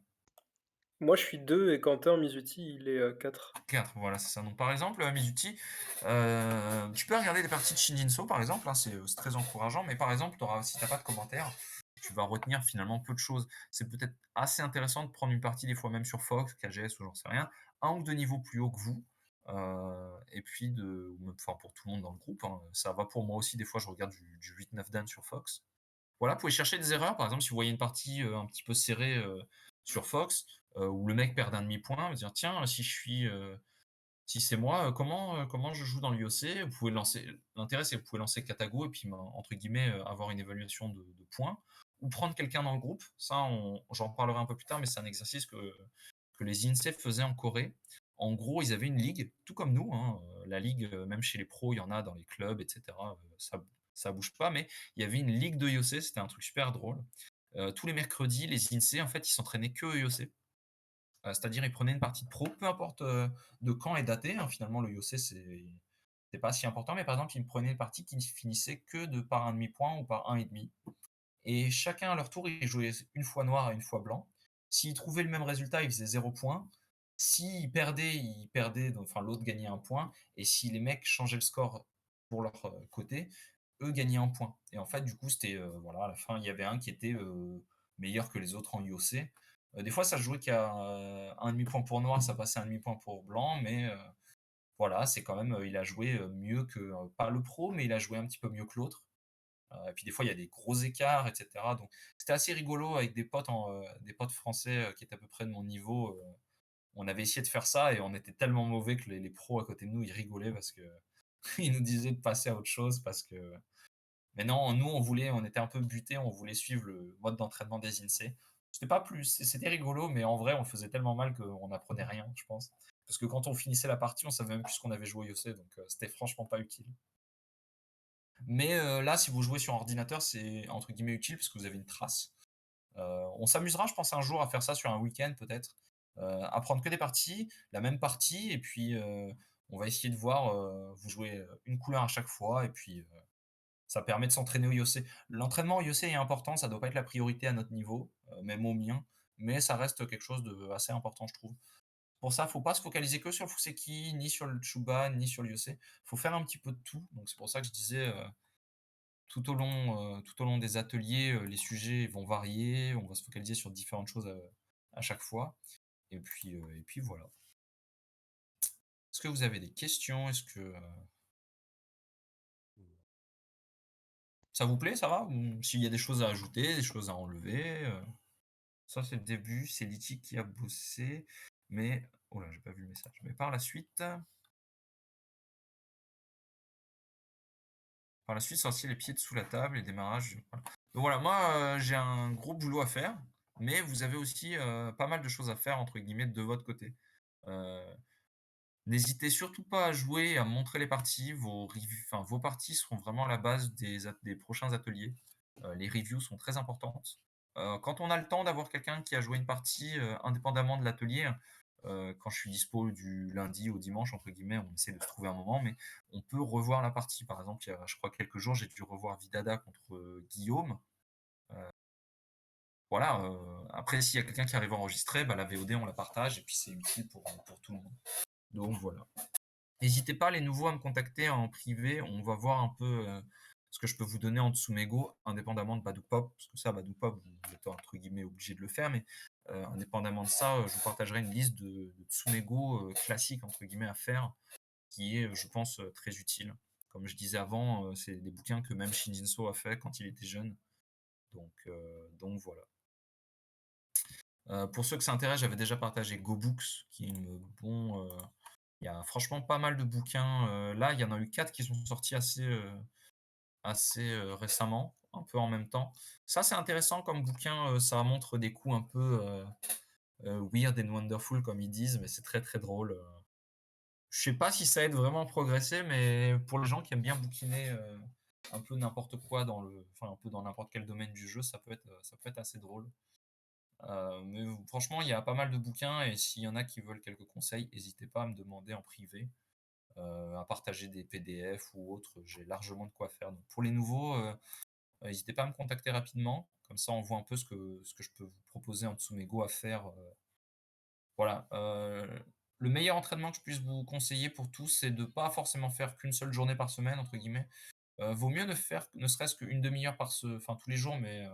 Moi, je suis 2 et Quentin Mizuti, il est 4. 4, voilà, c'est ça. Donc par exemple, Mizuti, tu peux regarder des parties de Shinjinso par exemple, hein, c'est très encourageant, mais par exemple, si t'as pas de commentaires, tu vas retenir finalement peu de choses. C'est peut-être assez intéressant de prendre une partie des fois même sur Fox, KGS ou j'en sais rien, un ou deux niveaux plus haut que vous, et puis enfin pour tout le monde dans le groupe, hein, ça va pour moi aussi, des fois je regarde du 8-9 Dan sur Fox. Voilà, vous pouvez chercher des erreurs, par exemple si vous voyez une partie un petit peu serrée sur Fox, où le mec perd un demi-point, vous dire tiens, si c'est moi, comment je joue dans l'UOC? Vous pouvez lancer. L'intérêt, c'est que vous pouvez lancer Katago et puis, entre guillemets, avoir une évaluation de points. Ou prendre quelqu'un dans le groupe. Ça, j'en parlerai un peu plus tard, mais c'est un exercice que les INSEE faisaient en Corée. En gros, ils avaient une ligue, tout comme nous, hein. La ligue, même chez les pros, il y en a dans les clubs, etc. Ça bouge pas, mais il y avait une ligue de IOC, c'était un truc super drôle. Tous les mercredis, les INSEE, en fait, ils s'entraînaient que au IOC. C'est-à-dire, ils prenaient une partie de pro, peu importe de quand est daté, hein, finalement, le IOC, c'est pas si important, mais par exemple, ils prenaient une partie qui ne finissait que par un demi-point ou par un et demi. Et chacun à leur tour, ils jouaient une fois noir et une fois blanc. S'ils trouvaient le même résultat, ils faisaient 0 point. S'ils perdaient, donc, enfin l'autre gagnait un point. Et si les mecs changeaient le score pour leur côté, eux gagnaient un point. Et en fait, du coup, c'était voilà, à la fin, il y avait un qui était meilleur que les autres en IOC. Des fois, ça se jouait qu'à un demi-point pour noir, ça passait un demi-point pour blanc, mais voilà, c'est quand même, il a joué mieux que, pas le pro, mais il a joué un petit peu mieux que l'autre. Et puis des fois, il y a des gros écarts, etc. Donc c'était assez rigolo avec des potes français qui étaient à peu près de mon niveau. On avait essayé de faire ça et on était tellement mauvais que les pros à côté de nous, ils rigolaient parce que ils nous disaient de passer à autre chose parce que. Mais non, nous, on était un peu butés, on voulait suivre le mode d'entraînement des INSEE. C'était rigolo, mais en vrai, on le faisait tellement mal qu'on n'apprenait rien, je pense. Parce que quand on finissait la partie, on savait même plus ce qu'on avait joué au IOC, donc c'était franchement pas utile. Mais là, si vous jouez sur ordinateur, c'est entre guillemets utile parce que vous avez une trace. On s'amusera, je pense, un jour à faire ça sur un week-end peut-être. À prendre que des parties, la même partie, et puis on va essayer de voir, vous jouez une couleur à chaque fois, et puis ça permet de s'entraîner au IOC. L'entraînement au IOC est important, ça doit pas être la priorité à notre niveau, même au mien, mais ça reste quelque chose de assez important, je trouve. Pour ça, faut pas se focaliser que sur le Fuseki, ni sur le Chuba, ni sur l'IOC. Faut faire un petit peu de tout. Donc c'est pour ça que je disais, tout au long des ateliers, les sujets vont varier, on va se focaliser sur différentes choses à chaque fois. Et puis voilà. Est-ce que vous avez des questions? Est-ce que ça vous plaît, ça va? Ou s'il y a des choses à ajouter, des choses à enlever? Ça, c'est le début, c'est Liti qui a bossé. Mais. Oh là, j'ai pas vu le message. Mais par la suite. Par la suite, sortir les pieds de sous la table et démarrage. Voilà. Donc voilà, moi, j'ai un gros boulot à faire, mais vous avez aussi pas mal de choses à faire, entre guillemets, de votre côté. Euh, N'hésitez surtout pas à jouer, à montrer les parties. Vos parties seront vraiment la base des prochains ateliers. Les reviews sont très importantes. Quand on a le temps d'avoir quelqu'un qui a joué une partie indépendamment de l'atelier, quand je suis dispo du lundi au dimanche, entre guillemets, on essaie de se trouver un moment, mais on peut revoir la partie. Par exemple, il y a, je crois, quelques jours, j'ai dû revoir Vidada contre Guillaume. Voilà, après, s'il y a quelqu'un qui arrive à enregistrer, bah, la VOD, on la partage, et puis c'est utile pour tout le monde. Donc voilà. N'hésitez pas, les nouveaux, à me contacter en privé. On va voir un peu ce que je peux vous donner en dessous mégo, indépendamment de Badou Pop, parce que ça, Badou Pop, vous êtes entre guillemets obligé de le faire, mais indépendamment de ça, je vous partagerai une liste de Tsumégo classiques, entre guillemets, à faire, qui est, je pense, très utile. Comme je disais avant, c'est des bouquins que même Shinjinso a fait quand il était jeune. Donc voilà. Pour ceux que ça intéresse, j'avais déjà partagé GoBooks, qui est une bon. Il y a franchement pas mal de bouquins. Là, il y en a eu 4 qui sont sortis assez récemment, un peu en même temps. Ça, c'est intéressant comme bouquin. Ça montre des coups un peu weird and wonderful, comme ils disent, mais c'est très très drôle. Je sais pas si ça aide vraiment à progresser, mais pour les gens qui aiment bien bouquiner un peu n'importe quoi un peu dans n'importe quel domaine du jeu, ça peut être assez drôle. Mais franchement, il y a pas mal de bouquins, et s'il y en a qui veulent quelques conseils, n'hésitez pas à me demander en privé, à partager des PDF ou autres. J'ai largement de quoi faire. Donc pour les nouveaux, n'hésitez pas à me contacter rapidement. Comme ça, on voit un peu ce que je peux vous proposer en dessous mégo à faire. Voilà. Le meilleur entraînement que je puisse vous conseiller pour tous, c'est de ne pas forcément faire qu'une seule journée par semaine, entre guillemets. Vaut mieux ne serait-ce qu'une demi-heure tous les jours, mais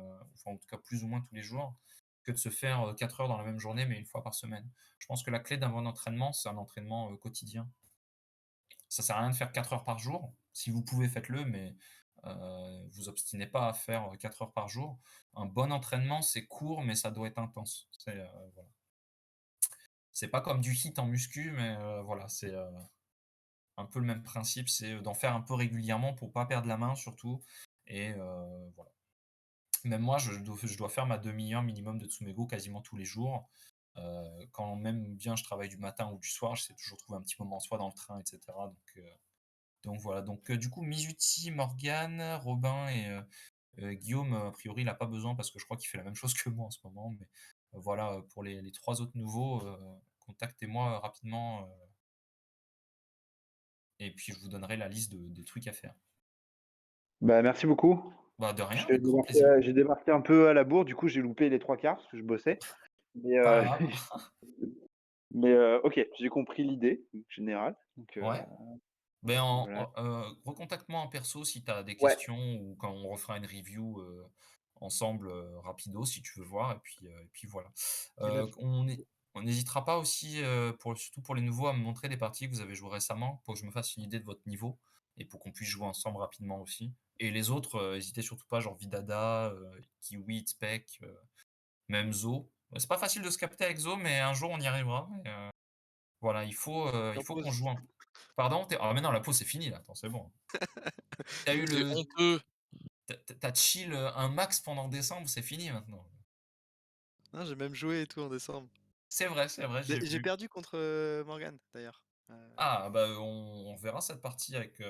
en tout cas plus ou moins tous les jours, que de se faire 4 heures dans la même journée, mais une fois par semaine. Je pense que la clé d'un bon entraînement, c'est un entraînement quotidien. Ça sert à rien de faire 4 heures par jour. Si vous pouvez, faites-le, mais vous obstinez pas à faire 4 heures par jour. Un bon entraînement, c'est court, mais ça doit être intense. Voilà. C'est pas comme du hit en muscu, mais voilà, c'est un peu le même principe, c'est d'en faire un peu régulièrement pour pas perdre la main surtout. Et voilà. Même moi, je dois faire ma demi-heure minimum de Tsumego quasiment tous les jours. Quand même bien je travaille du matin ou du soir, j'essaie toujours de trouver un petit moment soit dans le train, etc. Donc voilà. Donc du coup, Mizuti, Morgane, Robin et Guillaume, a priori, il n'a pas besoin parce que je crois qu'il fait la même chose que moi en ce moment. Mais voilà, pour les 3 autres nouveaux, contactez-moi rapidement. Et puis je vous donnerai la liste des trucs à faire. Bah, merci beaucoup. Bah de rien, J'ai avec grand plaisir. débarqué un peu à la bourre, du coup j'ai loupé les 3 quarts parce que je bossais. Mais, Pas grave. mais ok, j'ai compris l'idée générale. Donc, Ouais. Ben voilà. recontacte-moi en perso si tu as des Ouais. questions, ou quand on refera une review ensemble rapido si tu veux voir, et puis voilà. Et la, On est On n'hésitera pas aussi, surtout pour les nouveaux, à me montrer des parties que vous avez jouées récemment pour que je me fasse une idée de votre niveau et pour qu'on puisse jouer ensemble rapidement aussi. Et les autres, hésitez surtout pas, genre Vidada, Kiwi, Itspec, même Zo. C'est pas facile de se capter avec Zo, mais un jour on y arrivera. Et, voilà, il faut qu'on Pause. joue un peu. Pardon? Ah mais non, la pause c'est fini là, attends, c'est bon. T'as eu C'est le honteux. tu chill, un max pendant décembre, c'est fini maintenant. Non, j'ai même joué et tout en décembre. C'est vrai, j'ai J'ai vu. perdu contre Morgan d'ailleurs. Ah bah, on verra cette partie avec,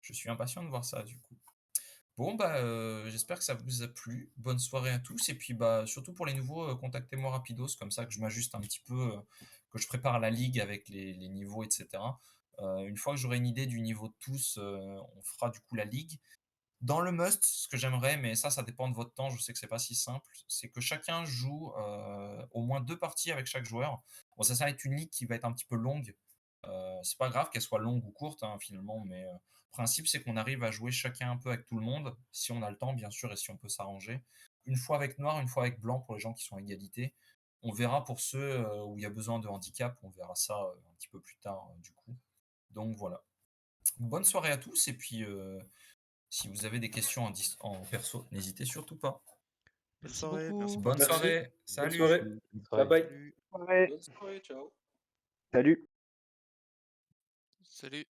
je suis impatient de voir ça du coup. Bon bah, j'espère que ça vous a plu. Bonne soirée à tous et puis, bah, surtout pour les nouveaux, contactez-moi rapidos comme ça que je m'ajuste un petit peu, que je prépare la ligue avec les niveaux et cetera. Une fois que j'aurai une idée du niveau de tous, on fera du coup la ligue. Dans le must, ce que j'aimerais, mais ça dépend de votre temps, je sais que c'est pas si simple, c'est que chacun joue, au moins 2 parties avec chaque joueur. Bon ça va être une ligue qui va être un petit peu longue, c'est pas grave qu'elle soit longue ou courte, hein, finalement, mais, le principe c'est qu'on arrive à jouer chacun un peu avec tout le monde, si on a le temps bien sûr et si on peut s'arranger. Une fois avec noir, une fois avec blanc pour les gens qui sont à égalité. On verra pour ceux, où il y a besoin de handicap, on verra ça, un petit peu plus tard, du coup. Donc voilà. Bonne soirée à tous et puis, si vous avez des questions en perso, n'hésitez surtout pas. Bonne Merci soirée, merci beaucoup. pour Bonne l'invitation. Merci. soirée, Bonne salut! soirée. Bonne Bye soirée. bye. Salut. Ouais. Bonne soirée, ciao. Salut. Salut.